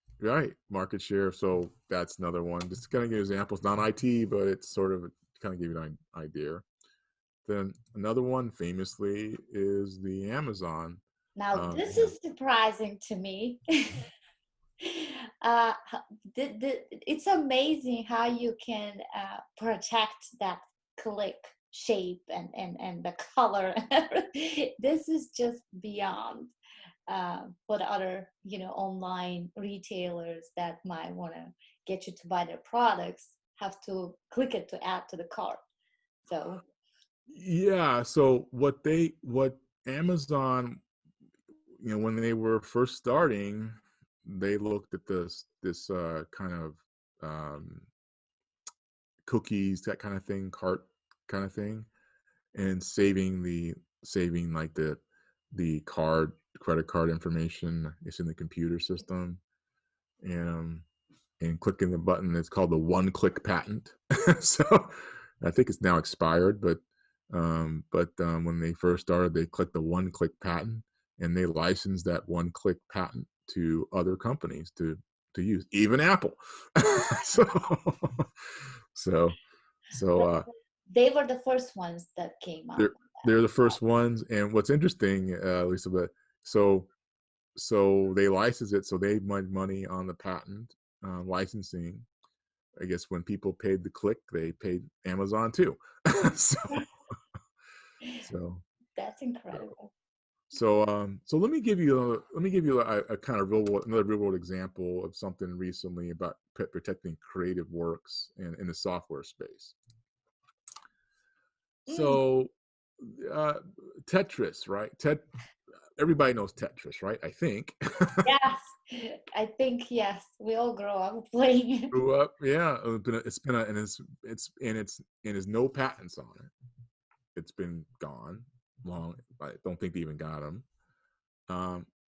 Market share. So that's another one. Just kind of give examples, not IT, but it's sort of kind of give you an idea. Then another one famously is the Amazon. Now, this is surprising to me. It's amazing how you can protect that click shape and the color. This is just beyond what other online retailers that might want to get you to buy their products have to click it to add to the cart. So so what Amazon, when they were first starting, they looked at this kind of cookies, that kind of thing, cart kind of thing, and saving like the credit card information is in the computer system, and clicking the button. It's called the one-click patent. So I think it's now expired, but when they first started, they clicked the one-click patent, and they licensed that one-click patent to other companies to use, even Apple. so they were the first ones that came out. They're the first ones, and what's interesting, Lisa, so they licensed it, so they made money on the patent licensing. I guess when people paid the click, they paid Amazon too. so that's incredible. So let me give you a kind of another real world example of something recently about protecting creative works in the software space. So Tetris, right? everybody knows Tetris, right? I think. Yes, I think yes. We all grow up playing it. Grew up, yeah. It's been a, and there's no patents on it. It's been gone long. I don't think they even got them.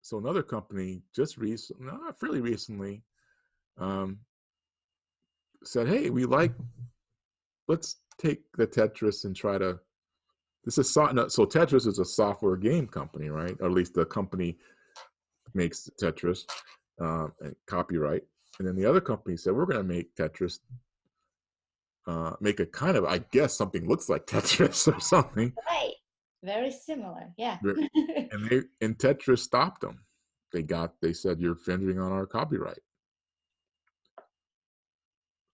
So another company just recently, not fairly recently, um, said, "Hey, let's take the Tetris and try to." This is so Tetris is a software game company, right? Or at least the company makes Tetris and copyright. And then the other company said, "We're going to make Tetris, make a kind of, I guess, something looks like Tetris or something." Right. Very similar. Yeah. And Tetris stopped them. They said, "You're infringing on our copyright,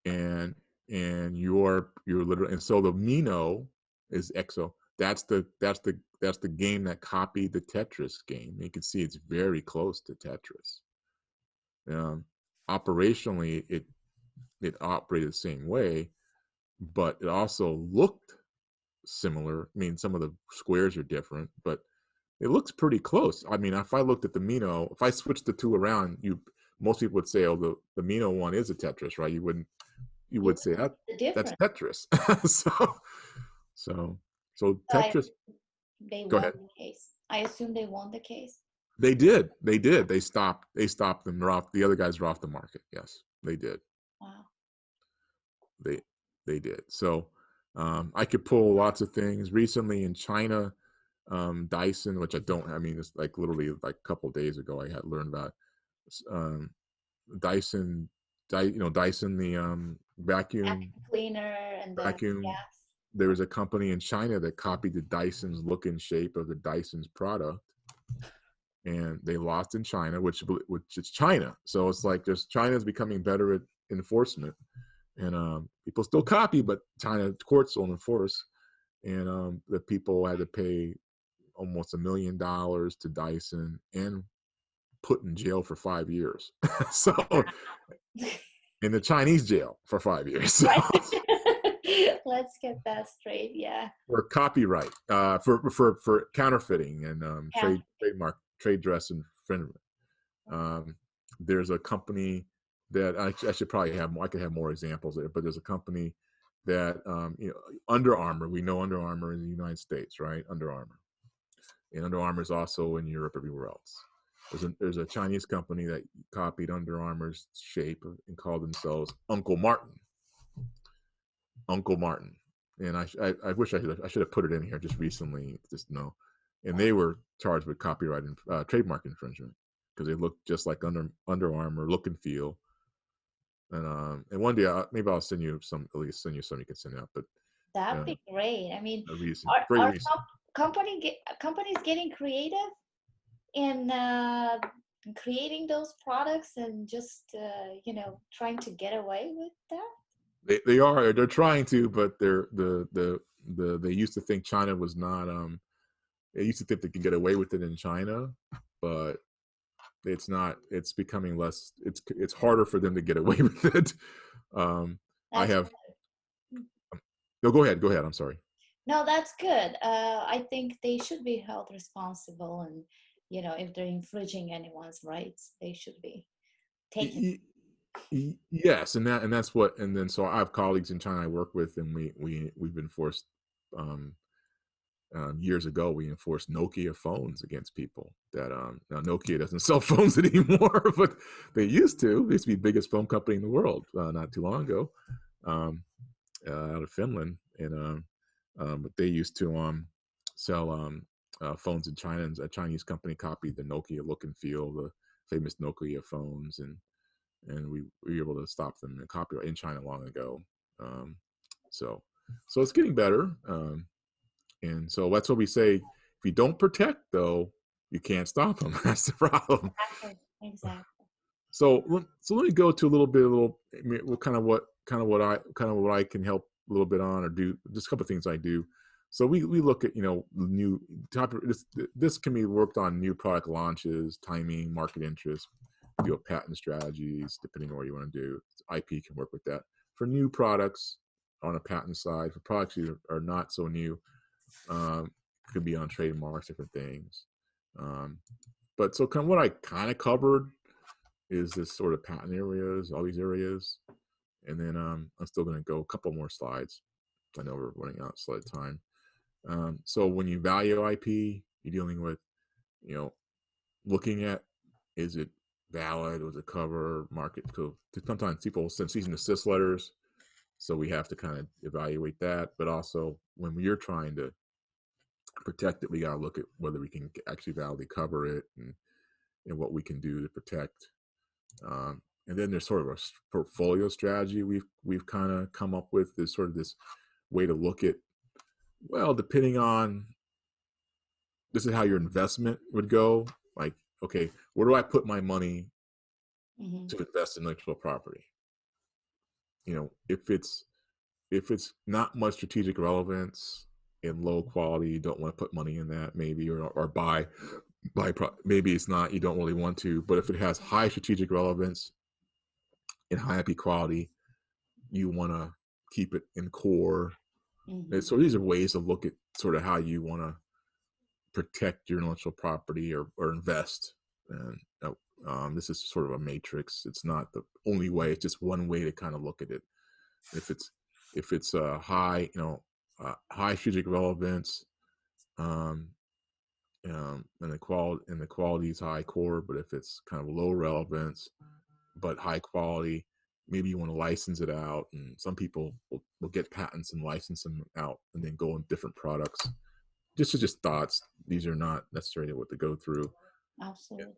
and you're literally." And so the Mino is EXO. That's the game that copied the Tetris game. You can see it's very close to Tetris. Um, Operationally, it operated the same way, but it also looked similar. I mean, some of the squares are different, but it looks pretty close. I mean, if I looked at the Mino, if I switched the two around, most people would say, "Oh, the Mino one is a Tetris," right? You You would say that the that's difference. Tetris. so so so I, Tetris. they Go won ahead. the case. I assume they won the case. They did. They stopped them. They're off. The other guys are off the market. Yes, they did. Wow. They they did. So I could pull lots of things. Recently in China, Dyson, which I don't. I mean, it's like literally like a couple of days ago. I had learned about um, Dyson. Dyson, the vacuum Vacuum cleaner and the vacuum. yes. There was a company in China that copied the Dyson's look and shape of the Dyson's product, and they lost in China, which is China. So it's like China's becoming better at enforcement, and people still copy, but China courts will enforce. And the people had to pay almost $1 million to Dyson and put in jail for 5 years. So in the Chinese jail for 5 years. So, Right. Let's get that straight. Yeah. for copyright, for counterfeiting and Yeah. trade dress infringement. Um, there's a company that I should probably have more. I could have more examples there, but there's a company that Under Armour. We know Under Armour in the United States, right? Under Armour, and Under Armour is also in Europe, everywhere else. There's a Chinese company that copied Under Armour's shape and called themselves Uncle Martin. Uncle Martin, and I wish I should have put it in here just recently. Just no, and they were charged with copyright and trademark infringement because they look just like Under Armour, look and feel. And one day maybe I'll send you some, at least send you some you can send out. But That'd be great. I mean, very are recent. companies getting creative in creating those products and just trying to get away with that? They're trying to, but they used to think China was not. They used to think they could get away with it in China, but it's not. It's becoming less. It's harder for them to get away with it. I That's have. good. No, go ahead. Go ahead. I'm sorry. No, that's good. I think they should be held responsible, and if they're infringing anyone's rights, they should be taken. Yes, and that's what. And then so I have colleagues in China I work with, and we've enforced. Um, Years ago, we enforced Nokia phones against people. That now Nokia doesn't sell phones anymore, but they used to. They used to be the biggest phone company in the world not too long ago, um, out of Finland, and but they used to sell phones in China. And a Chinese company copied the Nokia look and feel, the famous Nokia phones, and we were able to stop them and copyright in China long ago. Um, so it's getting better. And so that's what we say. If you don't protect, though, you can't stop them. That's the problem. Exactly. So let me go to a little what I can help a little bit on or do. Just a couple of things I do. So we look at new topic. This can be worked on new product launches, timing, market interest, patent strategies, depending on what you want to do. IP can work with that for new products on a patent side. For products that are not so new, could be on trademarks, different things. But so kind of what I kind of covered is this sort of patent areas, all these areas. And then I'm still going to go a couple more slides. I know we're running out of slide time. So when you value IP, you're dealing with, you know, looking at, is it valid? Was it cover market? So sometimes people send cease and desist letters. So we have to kind of evaluate that. But also when you're trying to protect it, we got to look at whether we can actually validly cover it and what we can do to protect. And then there's sort of a portfolio strategy we've kind of come up with. Is sort of this way to look at, well, depending on, this is how your investment would go. Like, okay, where do I put my money to invest in intellectual property? You know, if it's not much strategic relevance and low quality, you don't want to put money in that, maybe, or buy maybe it's not, you don't really want to. But if it has high strategic relevance and high IP quality, you want to keep it in core. So these are ways to look at sort of how you want to protect your intellectual property or invest. And this is sort of a matrix. It's not the only way. It's just one way to kind of look at it. If it's high, high strategic relevance, and the quality is high core. But if it's kind of low relevance but high quality, maybe you want to license it out. And some people will get patents and license them out and then go in different products. Just thoughts. These are not necessarily what to go through. Absolutely.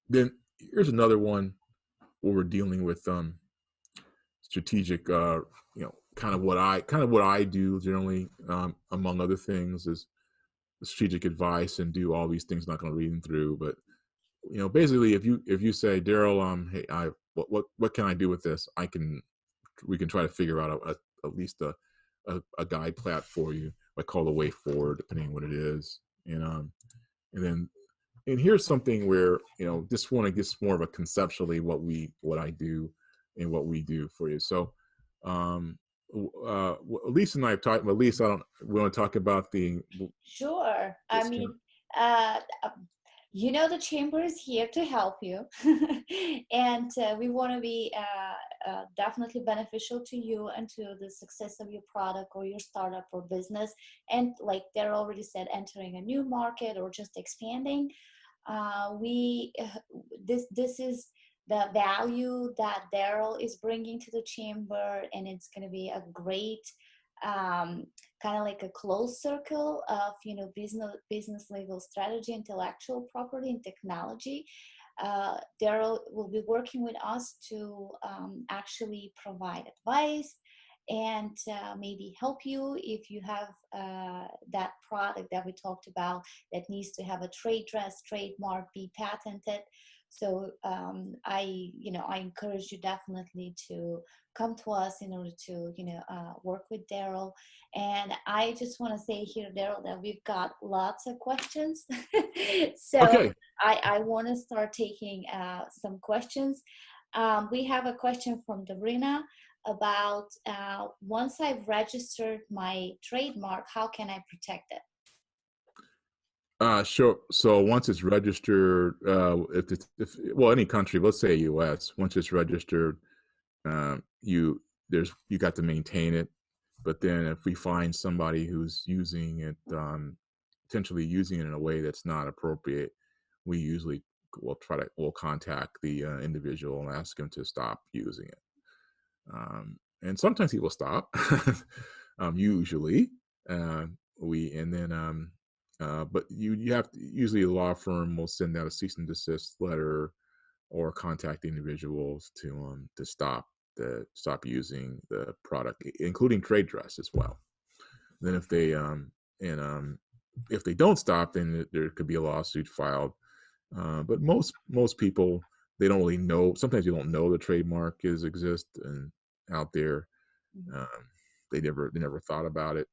Then here's another one where we're dealing with strategic, kind of what I do generally, among other things, is strategic advice and do all these things. Not going to read them through, but basically, if you say, Darrell, hey, what can I do with this? We can try to figure out at least a guide plat for you. I call the way forward, depending on what it is. And here's something where, just want to get more of a conceptually what I do and what we do for you. So Lisa and I have talked, but Lisa, we want to talk about the. Sure. I mean, the chamber is here to help you. And we want to be definitely beneficial to you and to the success of your product or your startup or business. And like Darrell already said, entering a new market or just expanding. This is the value that Darrell is bringing to the chamber, and it's going to be a great kind of like a closed circle of business legal strategy, intellectual property, and technology. Darrell will be working with us to actually provide advice and maybe help you if you have that product that we talked about that needs to have a trade dress, trademark, be patented. So I encourage you definitely to come to us in order to work with Darrell. And I just want to say here, Darrell, that we've got lots of questions. So okay. I want to start taking some questions. We have a question from Dobrina about once I've registered my trademark, how can I protect it? Sure. So once it's registered, if any country, let's say US, once it's registered, you got to maintain it. But then if we find somebody who's using it, potentially using it in a way that's not appropriate, we usually we'll contact the individual and ask them to stop using it. And sometimes he will stop. Usually, but you have to, usually a law firm will send out a cease and desist letter or contact the individuals to stop using the product, including trade dress as well. Then if they don't stop, then there could be a lawsuit filed. But most people, they don't really know. Sometimes you don't know the trademark exist and out there. They never thought about it.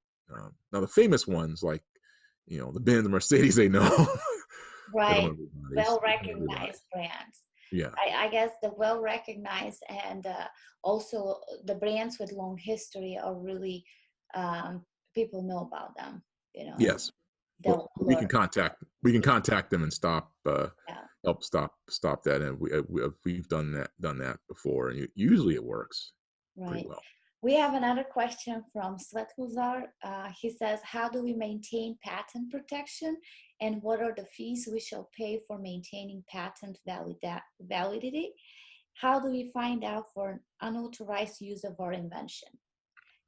Now the famous ones like the Benz, the Mercedes, they know. Right, well-recognized brands. Yeah, I guess the well-recognized and also the brands with long history are really people know about them. Yes. the we owner. can contact them and stop Yeah. help stop that, and we've done that before, and usually it works pretty Right. well. We have another question from Svetlozar. He says, how do we maintain patent protection, and what are the fees we shall pay for maintaining patent validity? How do we find out for an unauthorized use of our invention?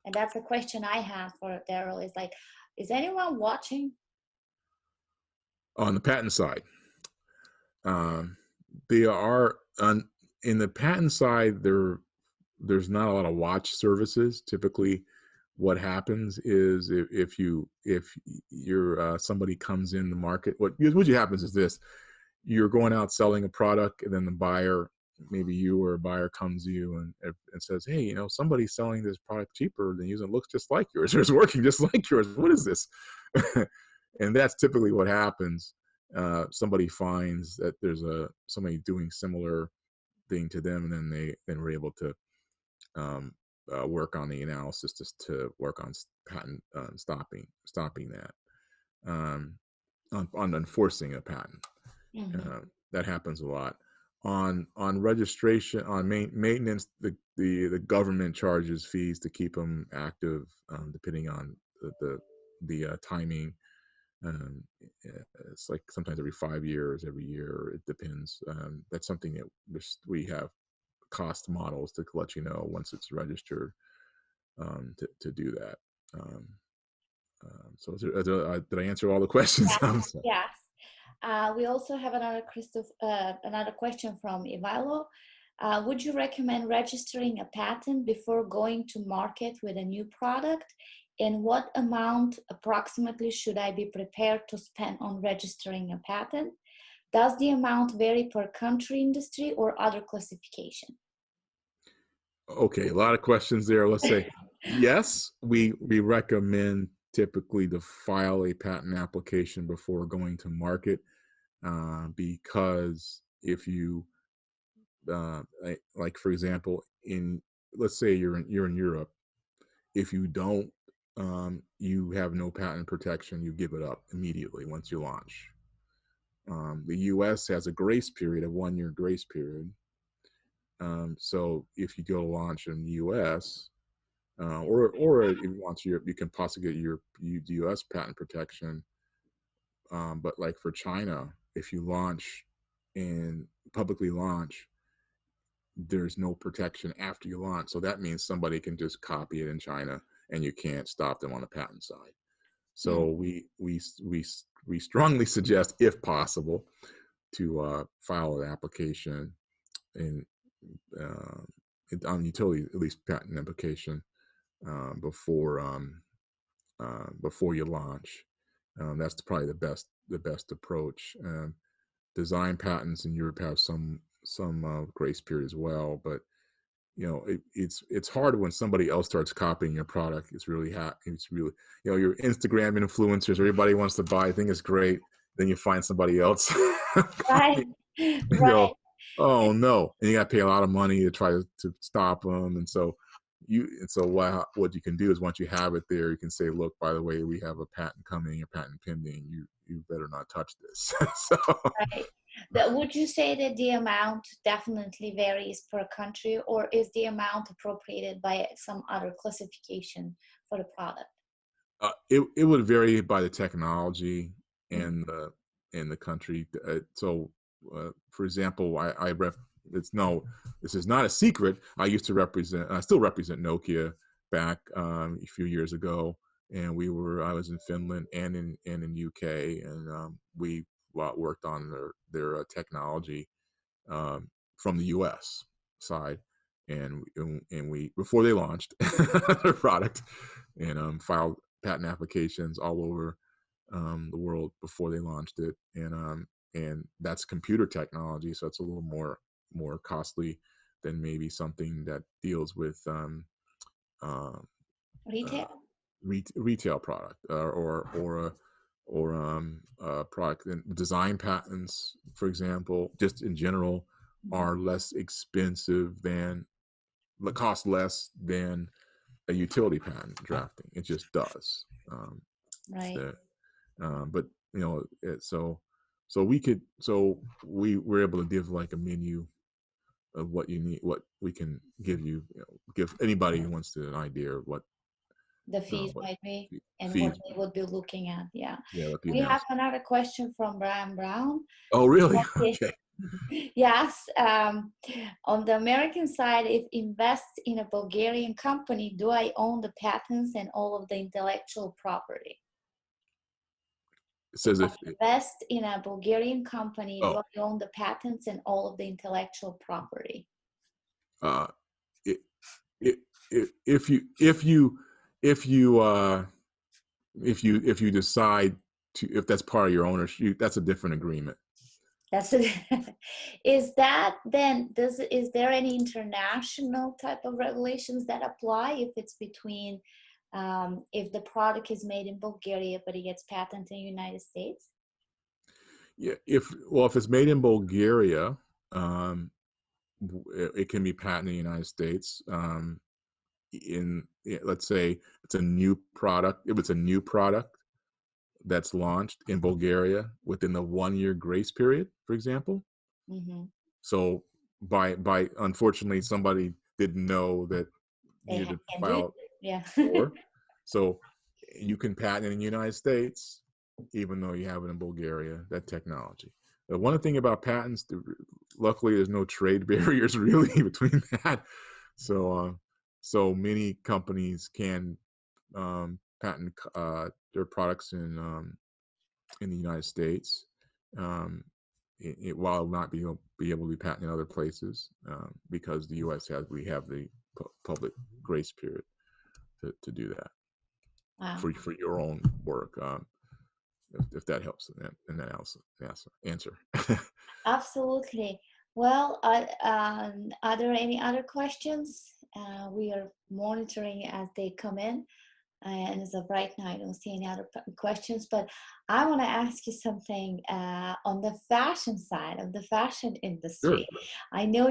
And that's a question I have for Darrell. Is like, is anyone watching? On the patent side, they are in the patent side. There's not a lot of watch services. Typically, what happens is if you're somebody comes in the market, what usually happens is this: you're going out selling a product, and then the buyer, maybe you or a buyer, comes to you and says, hey, somebody's selling this product cheaper than you, and it looks just like yours, or it's working just like yours. What is this? And that's typically what happens. Somebody finds that there's somebody doing similar thing to them, and then we're able to work on the analysis just to work on patent stopping that, on enforcing a patent. Mm-hmm. That happens a lot. On registration, on maintenance, the government charges fees to keep them active, depending on the timing. Um, it's like sometimes every 5 years, every year, it depends. That's something that we have cost models to let you know once it's registered, to do that. Um, so did I answer all the questions? Yes, yes. We also have another question from Ivalo. Would you recommend registering a patent before going to market with a new product? And what amount approximately should I be prepared to spend on registering a patent? Does the amount vary per country, industry, or other classification? Okay, a lot of questions there. Let's say yes, we recommend typically to file a patent application before going to market, because if you like for example, let's say you're in Europe, if you don't, you have no patent protection, you give it up immediately once you launch. The US has a grace period, a 1-year grace period. So if you go launch in the US, or if you want to, you can possibly get your US patent protection. But like for China, if you launch and publicly launch, there's no protection after you launch. So that means somebody can just copy it in China, and you can't stop them on the patent side. Mm, So we strongly suggest, if possible, to file an application in on utility, at least patent application, before you launch. That's probably the best approach. Design patents in Europe have some grace period as well, but it's hard when somebody else starts copying your product. It's really your Instagram influencers, everybody wants to buy. I think it's great. Then you find somebody else right, copying. You right. go, oh no, and you got to pay a lot of money to try to stop them. And so what you can do is, once you have it there, you can say, look, by the way, we have a patent coming, a patent pending. You better not touch this. So Right. Would you say that the amount definitely varies per country, or is the amount appropriated by some other classification for the product? it would vary by the technology Mm, and the country. For example, I rep. It's no, this is not a secret. I still represent Nokia back a few years ago, and I was in Finland and in UK, and we worked on their technology, from the US side, and we before they launched their product, and filed patent applications all over the world before they launched it, and that's computer technology, so it's a little more costly than maybe something that deals with uh, uh, retail? retail product, or product. And design patents, for example, just in general, Mhm. are less expensive cost less than a utility patent drafting. It just does. Right. The But you know, so we were able to give like a menu of what you need, what we can give you, give anybody who wants to an idea of The fees what might be and what fees, they would be looking at. Yeah. yeah, what the We have analysis. another question from Brian Brown. Oh, really? Okay. Okay. Yes. On the American side, if invest in a Bulgarian company, do I own the patents and all of the intellectual property? It If says I if invest in a Bulgarian company, do oh I own the patents and all of the intellectual property? uh it, it, if you if you if you decide to, if that's part of your ownership, that's a different agreement. That's it. Is that then, is there any international type of regulations that apply if it's between, if the product is made in Bulgaria, but it gets patented in the United States? Yeah, if it's made in Bulgaria, um, it can be patented in the United States. Let's say it's a new product. If it's a new product that's launched in Bulgaria within the 1 year grace period, for example. Mm-hmm. So by unfortunately somebody didn't know that They needed to can do it. file Yeah. for. So you can patent it in the United States, even though you have it in Bulgaria, that technology. The one thing about patents, luckily there's no trade barriers really between that. So many companies can patent their products in the United States, while not be able to be patented in other places, because the U.S. we have the public grace period to do that Wow. for your own work. If that helps in that answer. Absolutely. Well, are there any other questions? We are monitoring as they come in. And as of right now, I don't see any other questions, but I want to ask you something on the fashion side of the fashion Sure. industry. I know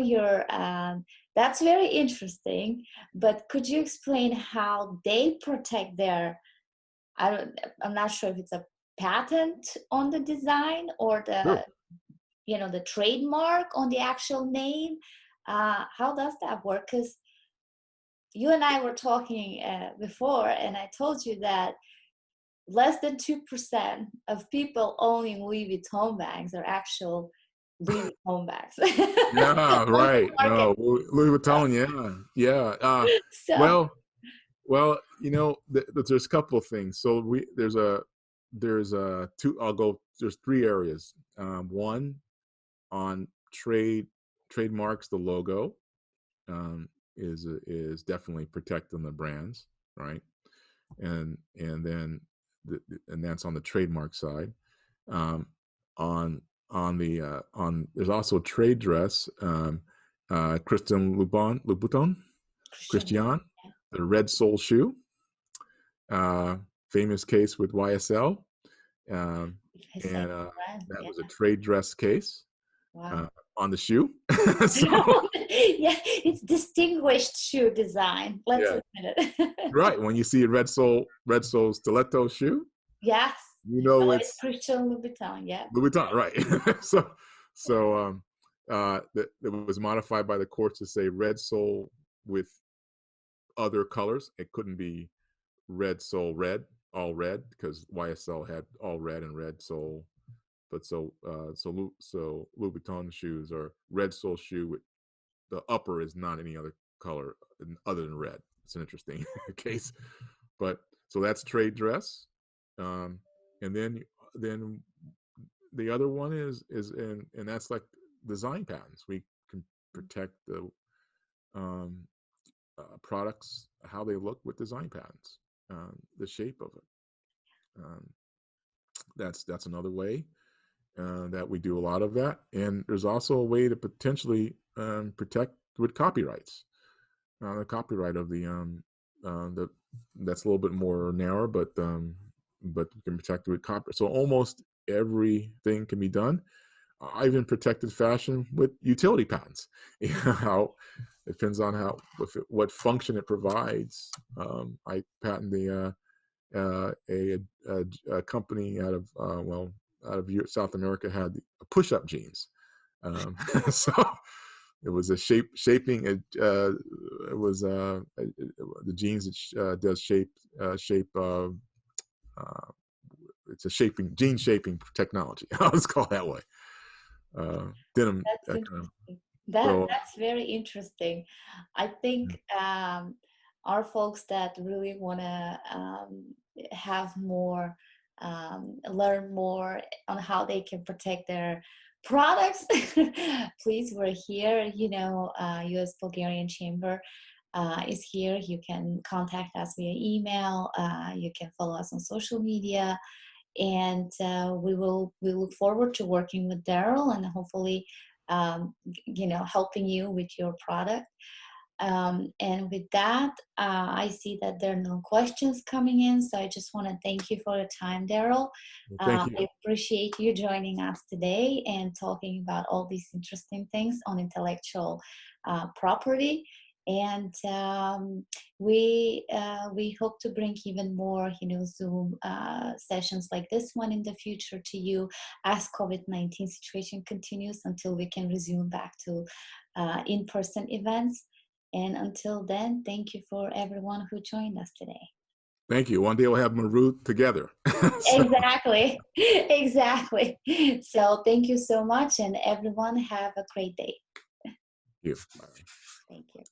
that's very interesting, but could you explain how they protect their, I'm not sure if it's a patent on the design or Sure. the trademark on the actual name. How does that work? Because you and I were talking before, and I told you that less than 2% of people owning Louis Vuitton bags are actual Louis Vuitton bags. Yeah. On the Right. market. No, Louis Vuitton. Yeah. Yeah. So, Well, there's a couple of things. So there's two. There's three areas. One on trademarks, the logo, is definitely protecting the brands, right? And then and that's on the trademark side. Um, on there's also trade dress. Christian Louboutin, Christian. Christian, the red sole shoe, famous case with YSL, um, His and second brand. that Yeah. was a trade dress case Wow. on the shoe. So Yeah, it's distinguished shoe design. Let's yeah, admit it. right. When you see a red sole stiletto shoe, Yes. you You know know it's it's Christian Louboutin. Yeah. Louis Vuitton, right? That it was modified by the courts to say red sole with other colors. It couldn't be red sole red, all red, because YSL had all red and red sole. But so Louis Vuitton shoes are red sole shoe with the upper is not any other color other than red. It's an interesting case, but so that's trade dress, and then the other one is and that's like design patents. We can protect the um, products, how they look with design patents, the shape of it. That's another way that we do a lot of that. And there's also a way to potentially protect with copyrights. The copyright of the that's a little bit more narrow, but you can protect it with copyright. So almost everything can be done. I even protected fashion with utility patents. How it depends on what function it provides. I patent a company out of South America had push-up jeans. So it was a shaping. It was the jeans that does shape. It's a jean shaping technology. Let's call it that way. Denim. That's interesting. So That's very interesting. I think our folks that really want to have more, learn more on how they can protect their products, please, we're here. You know, US-Bulgarian Chamber is here. You can contact us via email. You can follow us on social media. And we look forward to working with Darrell and hopefully helping you with your product. And with that, I see that there are no questions coming in, so I just want to thank you for your time, Darrell. thank you. I appreciate you joining us today and talking about all these interesting things on intellectual property. And we hope to bring even more, Zoom sessions like this one in the future to you as COVID-19 situation continues, until we can resume back to in-person events. And until then, thank you for everyone who joined us today. Thank you. One day we'll have Marut together. Exactly. Exactly. So thank you so much, and everyone have a great day. Thank you. Thank you.